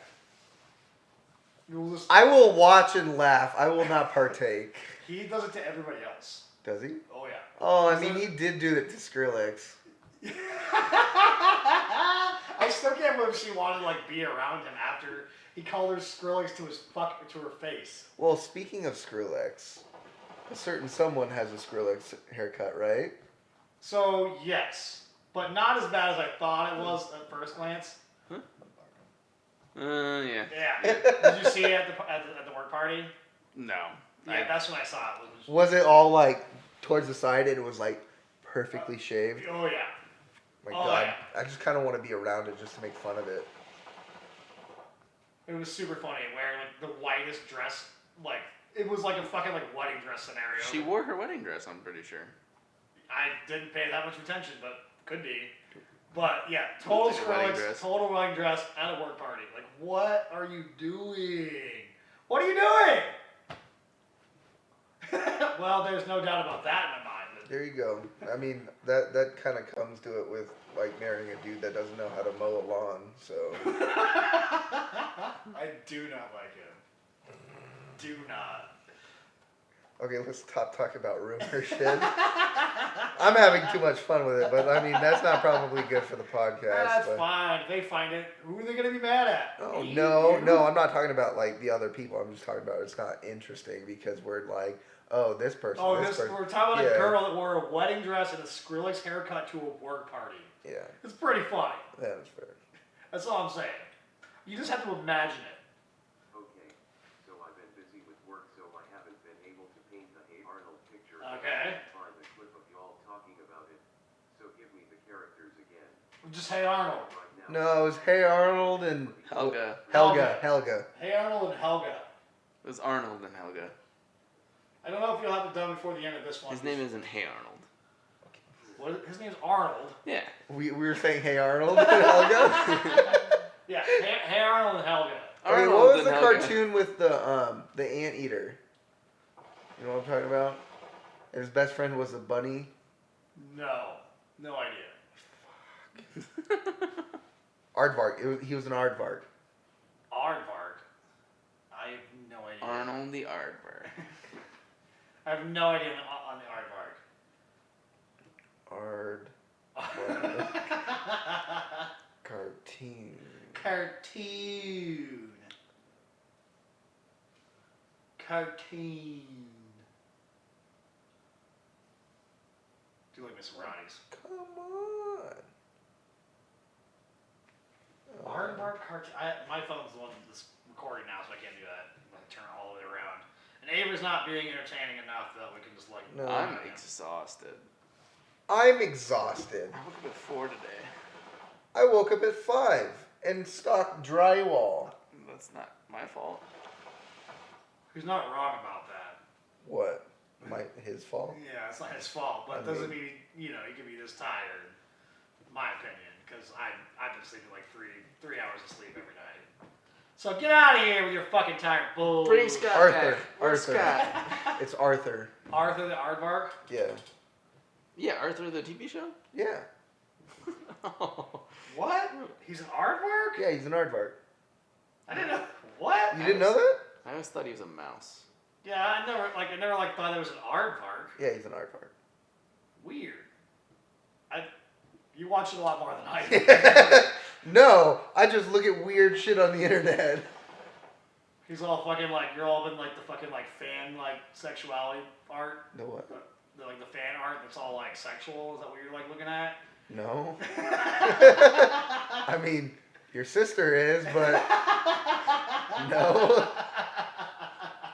We'll just, I will watch and laugh. I will not partake. he does it to everybody else. Does he? Oh yeah. Oh, I mean, he did do it to Skrillex. I still can't believe she wanted to like be around him after he called her Skrillex to her face. Well, speaking of Skrillex, a certain someone has a Skrillex haircut, right? So yes, but not as bad as I thought it was at first glance. Yeah. Yeah. Did you see it at the work party? No. Yeah, that's when I saw it. Was it all like towards the side and it was like perfectly shaved? Oh yeah. My Oh, God, yeah. I just kind of want to be around it just to make fun of it. It was super funny wearing like the whitest dress, like it was like a fucking like wedding dress scenario. She wore her wedding dress, I'm pretty sure. I didn't pay that much attention, but could be. But yeah, total Looked like a wedding Skrillex, dress. total wedding dress at a work party. Like, what are you doing? What are you doing? Well, there's no doubt about that in my mind. There you go. I mean, that kind of comes to it with like marrying a dude that doesn't know how to mow a lawn. So I do not like him. Do not. okay, let's stop talking about rumor shit. I'm having too much fun with it, but I mean that's not probably good for the podcast. That's but... fine. If they find it, who are they gonna be mad at? Oh Me? no, You? no, I'm not talking about like the other people. I'm just talking about it's not interesting because we're like, oh, this person. Oh, this person. we're talking about Yeah. a girl that wore a wedding dress and a Skrillex haircut to a work party. Yeah, It's pretty funny. that is fair. That's all I'm saying. You just have to imagine it. Okay, so I've been busy with work, so I haven't been able to paint the Hey Arnold picture. Okay. Find the clip of y'all talking about it. So give me the characters again. Just Hey Arnold. Right now. No, it was Hey Arnold and Helga. Helga. Hey Arnold and Helga. It was Arnold and Helga. I don't know if you'll have it done before the end of this one. His name isn't Hey Arnold. What? His name's Arnold. Yeah. We were saying Hey Arnold and Helga. Yeah. Hey Arnold and Helga. Okay, Arnold what was and the Helga. cartoon with the anteater? You know what I'm talking about? And his best friend was a bunny. No. No idea. Aardvark. He was an aardvark. Aardvark. I have no idea. Arnold the Aardvark. I have no idea on the Aardvark. Cartoon. Cartoon. Do like Miss Brownies. Come on. Aardvark cartoon. My phone's the one that's recording now, so I can't do that. I'm gonna turn it all the way around. And Ava's not being entertaining enough that we can just like. No. I'm exhausted. I'm exhausted. I woke up at 4 today. I woke up at 5 and stocked drywall. That's not my fault. He's not wrong about that. What? His fault? Yeah, it's not his fault, but it doesn't mean he can be this tired. In my opinion, because I've been sleeping like three hours of sleep every night. So get out of here with your fucking tired bull. Bring Scott Arthur. back. Where's Arthur. Scott? It's Arthur. Arthur the Aardvark. Yeah. Yeah, Arthur the TV show? Yeah. Oh. What? He's an aardvark? Yeah, he's an aardvark. I didn't know. What? You didn't know that? I always thought he was a mouse. Yeah, I never thought it was an aardvark. Yeah, he's an aardvark. Weird. You watch it a lot more than I do. No, I just look at weird shit on the internet. He's all fucking like, you're all in like the fucking like fan like sexuality art. The what? Like the fan art that's all like sexual. Is that what you're like looking at? No. I mean, your sister is, but no.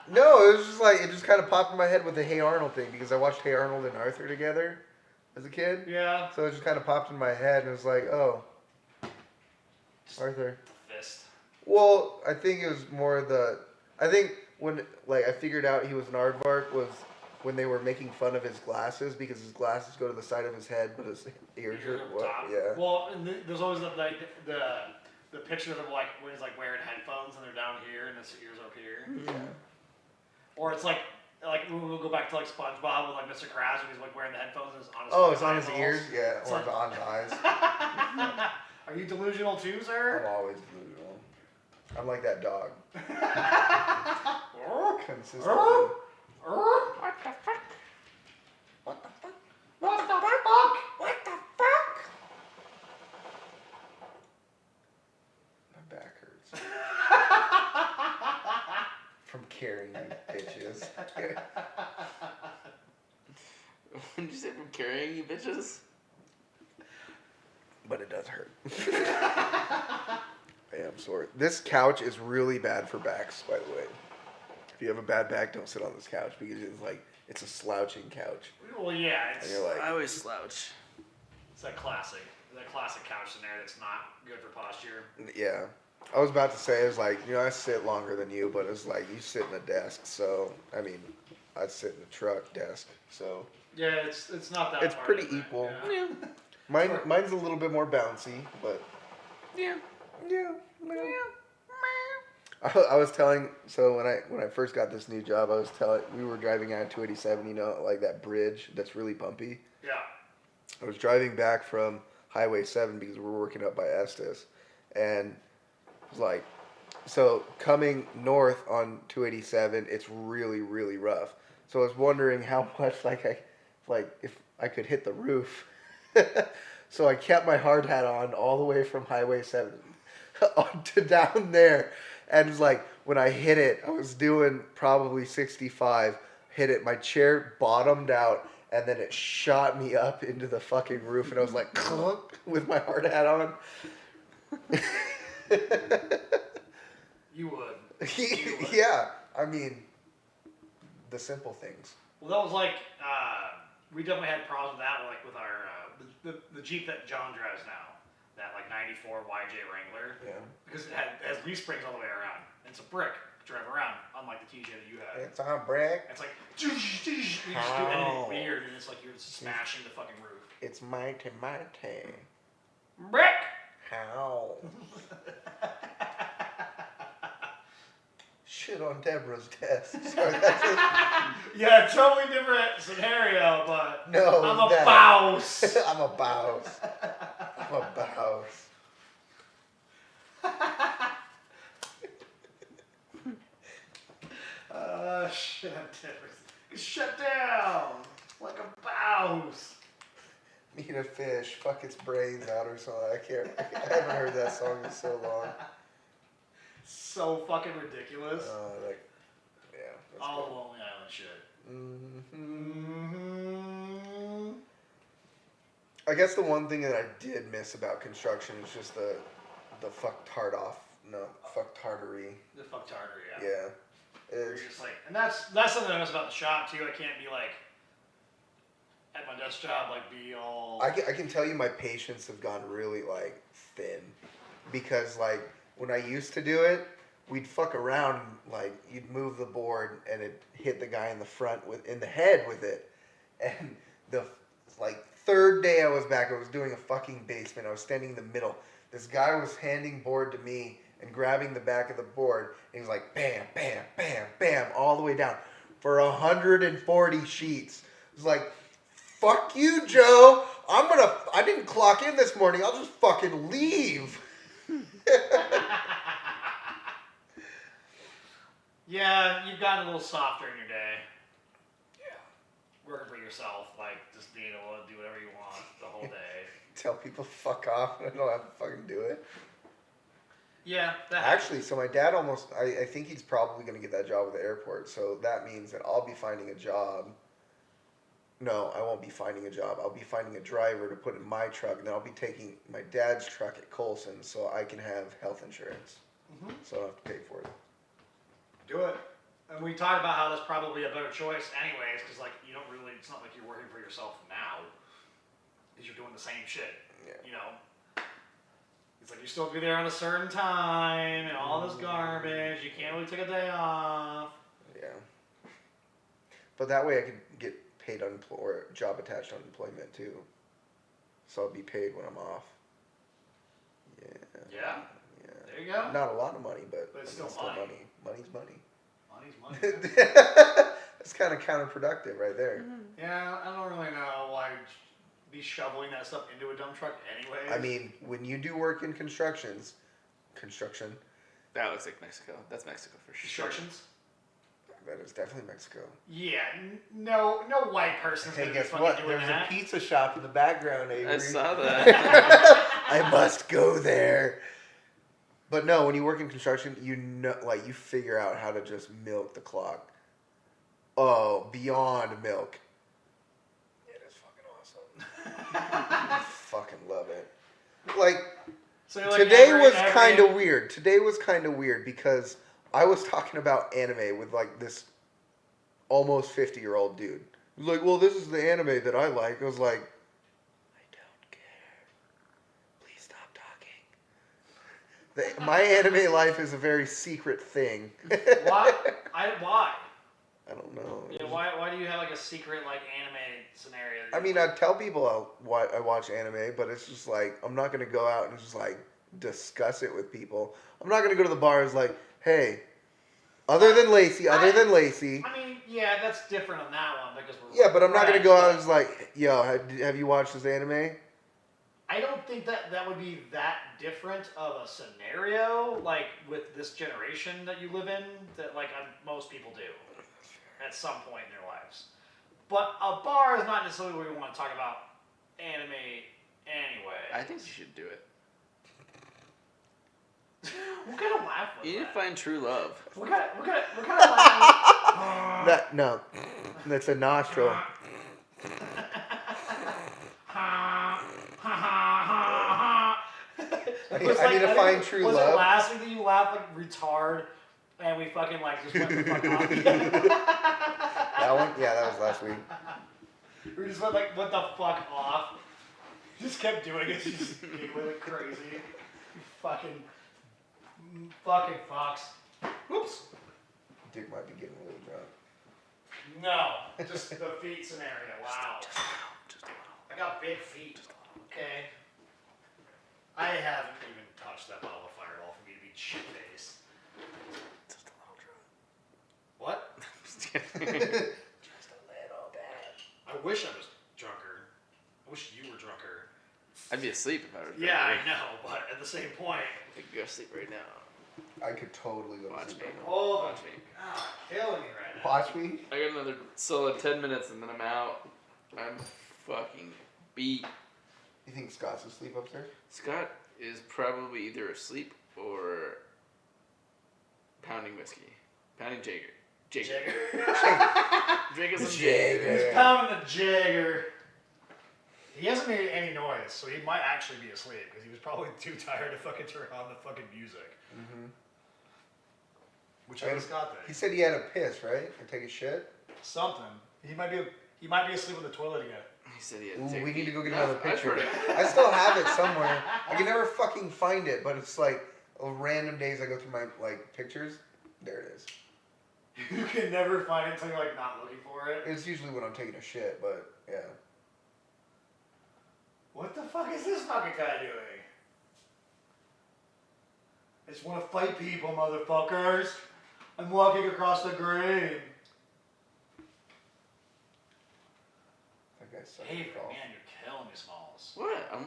No, it was just like, it just kind of popped in my head with the Hey Arnold thing because I watched Hey Arnold and Arthur together as a kid. Yeah. So it just kind of popped in my head and it was like, oh, Arthur. Fist. Well, I think it was more I think when, like, I figured out he was an aardvark was when they were making fun of his glasses because his glasses go to the side of his head, but his ears are, up what? top. Yeah. Well, and there's always the picture of him like when he's like wearing headphones and they're down here and his ears are up here. Yeah. Or it's like we'll go back to like SpongeBob with like Mr. Krabs when he's like wearing the headphones and it's on his Oh, it's on his eyeballs. ears? Yeah, It's or like- on his eyes. Are you delusional too, I'm sir? always delusional. I'm like that dog. Consistently. What the fuck? What the fuck? What the fuck? What the fuck? My back hurts. From carrying you bitches. What did you say from carrying you bitches? But it does hurt. I am sore. This couch is really bad for backs, by the way. If you have a bad back, don't sit on this couch because it's a slouching couch. Well, yeah, And it's you're like, I always slouch. that classic couch scenario that's not good for posture. yeah. I was about to say, it's like, I sit longer than you, but it's like, you sit in a desk, so, I mean, I sit in a truck desk, so. Yeah, it's not that. It's far pretty different, equal. Yeah. Mine's a little bit more bouncy, but. Yeah. Yeah. I was telling, so when I first got this new job, we were driving out 287, like that bridge that's really bumpy. Yeah. I was driving back from Highway 7 because we were working up by Estes, and it was like, so coming north on 287, it's really, really rough. So I was wondering how much, if I could hit the roof. So I kept my hard hat on all the way from Highway 7 on to down there. And it's like, when I hit it, I was doing probably 65, hit it, my chair bottomed out, and then it shot me up into the fucking roof, and I was like, clunk, with my hard hat on. You would. Yeah, I mean, the simple things. Well, that was like we definitely had problems with that, like with our the Jeep that John drives now, that like '94 YJ Wrangler, Yeah. because it has leaf springs all the way around. And it's a brick to drive around, unlike the TJ that you had. It's on brick. It's like you just do anything weird, and it's like you're smashing the fucking roof. It's mighty. Brick. How? Shit on Deborah's desk. Sorry, that's it. Yeah, totally different scenario, but No, I'm a that- bouse. I'm a bouse. I'm a bouse. Shit on Deborah's. Shut down like a bouse. Eat a fish, fuck its brains out or something. I haven't heard that song in so long. So fucking ridiculous. Yeah. That's All the good. Lonely Island shit. Mm-hmm. I guess the one thing that I did miss about construction is just the fucktardery. The fucktardery, yeah. Yeah. Where It's, you're just like, and that's something I miss about the shop too. I can't be like at my desk job, like be all. I can tell you my patience have gone really like thin because like when I used to do it, we'd fuck around, like you'd move the board and it hit the guy in the front in the head with it, and the like third day I was back, I was doing a fucking basement. I was standing in the middle. This guy was handing board to me and grabbing the back of the board, and he was like bam, bam, bam, bam, all the way down for 140 sheets. It was like, fuck you, Joe. I didn't clock in this morning. I'll just fucking leave. Yeah, you've gotten a little softer in your day. Yeah. Working for yourself, like just being able to do whatever you want the whole day. Tell people to fuck off and I don't have to fucking do it. Yeah, that Actually, so my dad I think he's probably going to get that job at the airport. So that means that I'll be finding a job. No, I won't be finding a job. I'll be finding a driver to put in my truck, and then I'll be taking my dad's truck at Colson so I can have health insurance. Mhm. So I don't have to pay for it. Do it. And we talked about how that's probably a better choice anyways, because like you don't really, it's not like you're working for yourself now, because you're doing the same shit. Yeah. You know, it's like you still have to be there on a certain time and all this garbage. You can't really take a day off. Yeah. But that way I could get paid or job attached unemployment too. So I'll be paid when I'm off. Yeah. Yeah. Yeah. There you go. Not a lot of money, but But it's I mean, still money. money. Money's money. Money's money. That's kind of counterproductive right there. Yeah, I don't really know why you'd be shoveling that stuff into a dump truck anyways. I mean, when you do work in construction, That looks like Mexico. That's Mexico for sure. constructions. that is definitely Mexico. Yeah, no white person's Hey, gonna be guess fucking what? doing There's that. a pizza shop in the background, Avery. I saw that. I must go there. But no, when you work in construction, you know, like you figure out how to just milk the clock. Oh, beyond milk. It is fucking awesome. I fucking love it. Like So you're like today every- was every- kind of weird. Today was kind of weird because I was talking about anime with like this almost 50-year-old dude. He was like, "Well, this is the anime that I like." I was like, "I don't care. Please stop talking." My anime life is a very secret thing. Why? Why? I don't know. Yeah, why do you have like a secret like anime scenario? I mean, I tell people I watch anime, but it's just like I'm not gonna go out and just like discuss it with people. I'm not gonna go to the bars like, "Hey, other than Lacey." I mean, yeah, that's different on that one because we're Yeah, but I'm not gonna friends, go out but and just like, "Yo, have you watched this anime?" I don't think that would be that different of a scenario like with this generation that you live in that like most people do at some point in their lives. But a bar is not necessarily where we want to talk about anime anyway. I think you should do it. What kind of laugh was You need to that? find true love. What kind of laugh? No, that's a nostril. I need to find true was love. Was it last week that you laughed like retard and we fucking like just went the fuck off? That one? Yeah, that was last week. We just went like, what the fuck off? Just kept doing it, just giggling like crazy. You fucking fucks. Whoops. Dick might be getting a little drunk. No, just the feet scenario. Wow. I got big feet. Okay. I haven't even touched that bottle of Fireball for me to be shit-faced. Just a little drunk. What? Just kidding. Just a little bit. I wish I was drunker. I wish you were drunker. I'd be asleep if I were. Yeah, I know, but at the same point, I could go to sleep right now. I could totally go to Watch sleep me. right now. hold on. Watch me. God, killing me right now. Watch me? I got another solid 10 minutes and then I'm out. I'm fucking beat. You think Scott's asleep upstairs? Scott is probably either asleep or pounding whiskey. Pounding Jagger. Jagger. Drinking some Jagger. He's pounding the Jagger. He hasn't made any noise, so he might actually be asleep because he was probably too tired to fucking turn on the fucking music. Mm-hmm. Which I just got there. He said he had a piss, right? Or take a shit? Something. He might be asleep on the toilet again. He said he had Ooh, to take we need to go get No, another I've picture. heard it. I still have it somewhere. I can never fucking find it, but it's like random days I go through my like pictures. There it is. You can never find it until you're like not looking for it. It's usually when I'm taking a shit, but yeah. What the fuck is this fucking guy doing? I just want to fight people, motherfuckers. I'm walking across the green. That guy sucks Hey, at golf. man, you're killing me, Smalls. What? I'm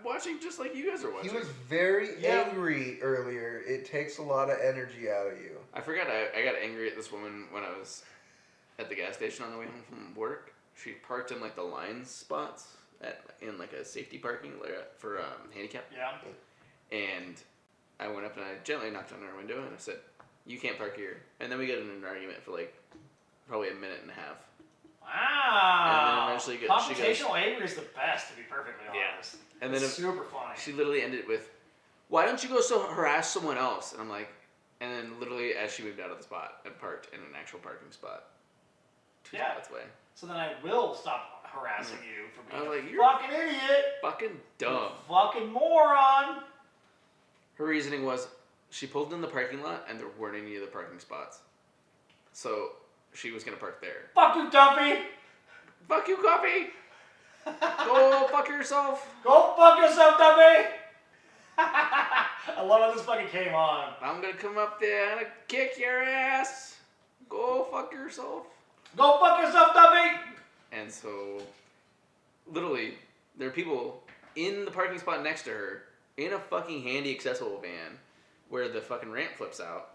watching just like you guys are watching. He was very Yeah. angry earlier. It takes a lot of energy out of you. I forgot I got angry at this woman when I was at the gas station on the way home from work. She parked in like the line spots in like a safety parking for handicap. Yeah. And I went up and I gently knocked on her window and I said, "You can't park here." And then we got in an argument for like probably a minute and a half. Wow. And then eventually she goes, Confrontational anger is the best, to be perfectly Yeah. honest. And It's then super funny. she literally ended with, "Why don't you go harass someone else?" And I'm like, and then literally as she moved out of the spot and parked in an actual parking spot, 2 Yeah. spots away. So then I will stop harassing you for I being was a like, "You're fucking idiot. fucking dumb." Fucking moron. Her reasoning was she pulled in the parking lot and there weren't any other parking spots. So she was going to park there. Fuck you, Duffy. Fuck you, Coffee! Go fuck yourself! Go fuck yourself, Duffy. I love how this fucking came on. I'm going to come up there and kick your ass! Go fuck yourself! Go fuck yourself, Duffy. And so, literally, there are people in the parking spot next to her in a fucking handy accessible van where the fucking ramp flips out,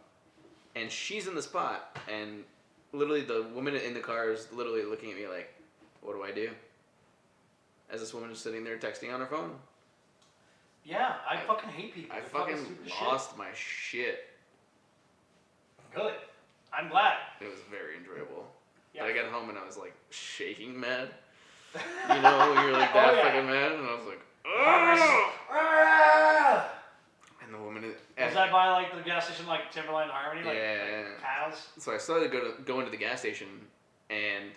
and she's in the spot, and literally the woman in the car is literally looking at me like, "What do I do?" As this woman is sitting there texting on her phone. Yeah, I fucking hate people. I They're fucking stupid lost my shit. shit. Good. I'm glad. It was very enjoyable. Yeah. But I got home and I was like shaking mad. You know, when you're like that Oh, yeah. fucking mad, and I was like, Ah! "Oh!" And the woman is. Was that by like the gas station, like Timberline Harmony, like, Yeah. like cows? So I started to go into the gas station, and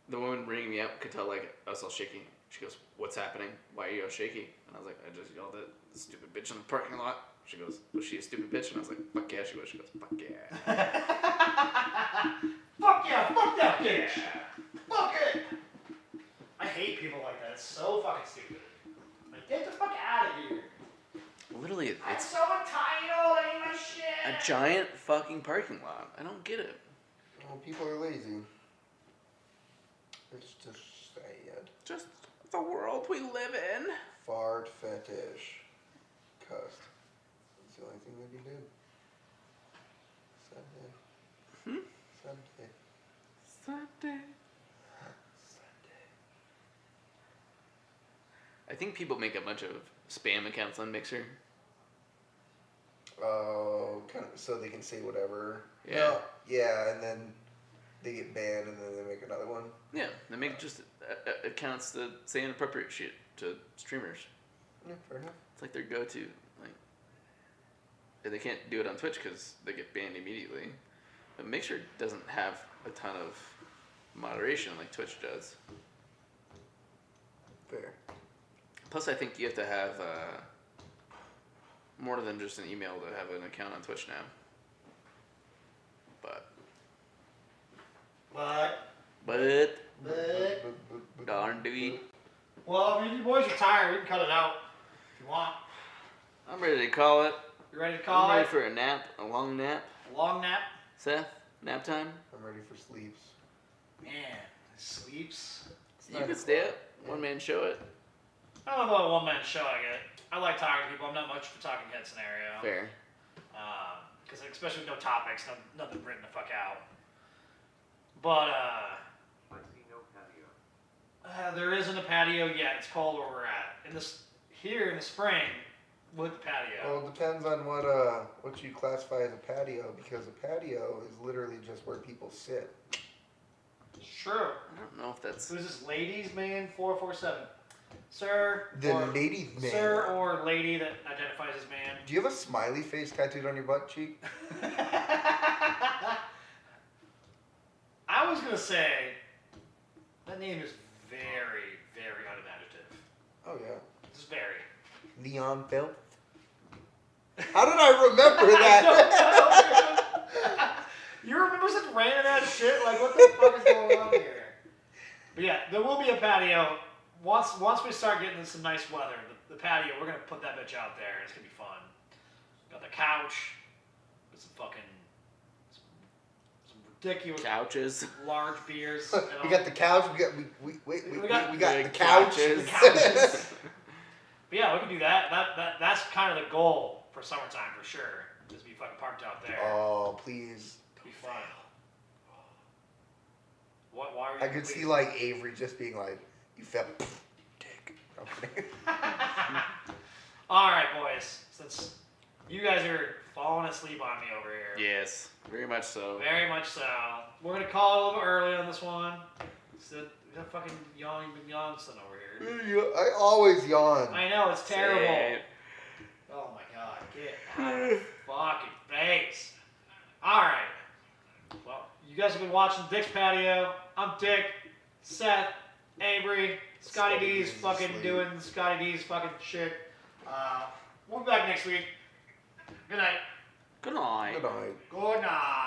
the woman ringing me up could tell like I was all shaky. She goes, "What's happening? Why are you all shaky?" And I was like, "I just yelled at the stupid bitch in the parking lot." She goes, "Was she a stupid bitch?" And I was like, "Fuck yeah, she was." She goes, "Fuck yeah." Fuck yeah, fuck that bitch. Fuck it. I hate people like that. It's so fucking stupid. Like, get the fuck out of here. Literally, I'm it's so entitled. I ain't my shit. a giant fucking parking lot. I don't get it. Well, people are lazy. It's just sad. Just the world we live in. Fart fetish. Cussed. That's the only thing that he did. Sunday. Sunday. Sunday. I think people make a bunch of spam accounts on Mixer. Oh, kind of, so they can say whatever. Yeah. No, yeah, and then they get banned, and then they make another one. Yeah, they make just accounts that say inappropriate shit to streamers. Yeah, fair enough. It's like their go-to. Like, and they can't do it on Twitch because they get banned immediately. But Mixer doesn't have a ton of moderation like Twitch does. Fair. Plus, I think you have to have more than just an email to have an account on Twitch now. But darn dude, Well, I mean, you boys are tired. We can cut it out if you want. I'm ready to call it. You ready to call I'm ready it? for a nap, a long nap. Long nap? Seth, nap time. I'm ready for sleeps. Man, sleeps. You can stay up. One man show it. I don't know about a one-man show I get. I like talking to people. I'm not much for talking head scenario. Fair. Because especially with no topics, nothing written the fuck out. But, I see no patio. there isn't a patio yet. It's cold where we're at. Here in the spring, with the patio. Well, it depends on what you classify as a patio, because a patio is literally just where people sit. It's true. I don't know if that's. Who's this? Ladies Man 447. Sir. The or, ladies man. Sir or lady that identifies as man. Do you have a smiley face tattooed on your butt cheek? I was gonna say that name is very, very unimaginative. Oh yeah. Just very. Neon filth. How did I remember that? You remember such random ass shit? Like, what the fuck is going on here? But yeah, there will be a patio. Once we start getting some nice weather, the patio, we're gonna put that bitch out there. It's gonna be fun. Got the couch with some fucking some ridiculous Couches. large beers. We got the couch. We got We got the couch. couches. The couches. But yeah, we can do that. That's kind of the goal for summertime for sure. Just be fucking parked out there. Oh please. It'll be fun. What? Why are you? I could see like Avery just being like, "You felt dick." Okay. All right, boys. Since You guys are falling asleep on me over here. Yes, very much so. Very much so. We're gonna call it a little bit early on this one. That fucking yawning Johnson over here. I always yawn. I know, it's terrible. Same. Oh my god, get out of my fucking face. Alright. Well, you guys have been watching Dick's Patio. I'm Dick, Seth, Avery, Scotty D's D's fucking asleep. doing Scotty D's fucking shit. We'll be back next week. Good night. Good night. Good night. Good night.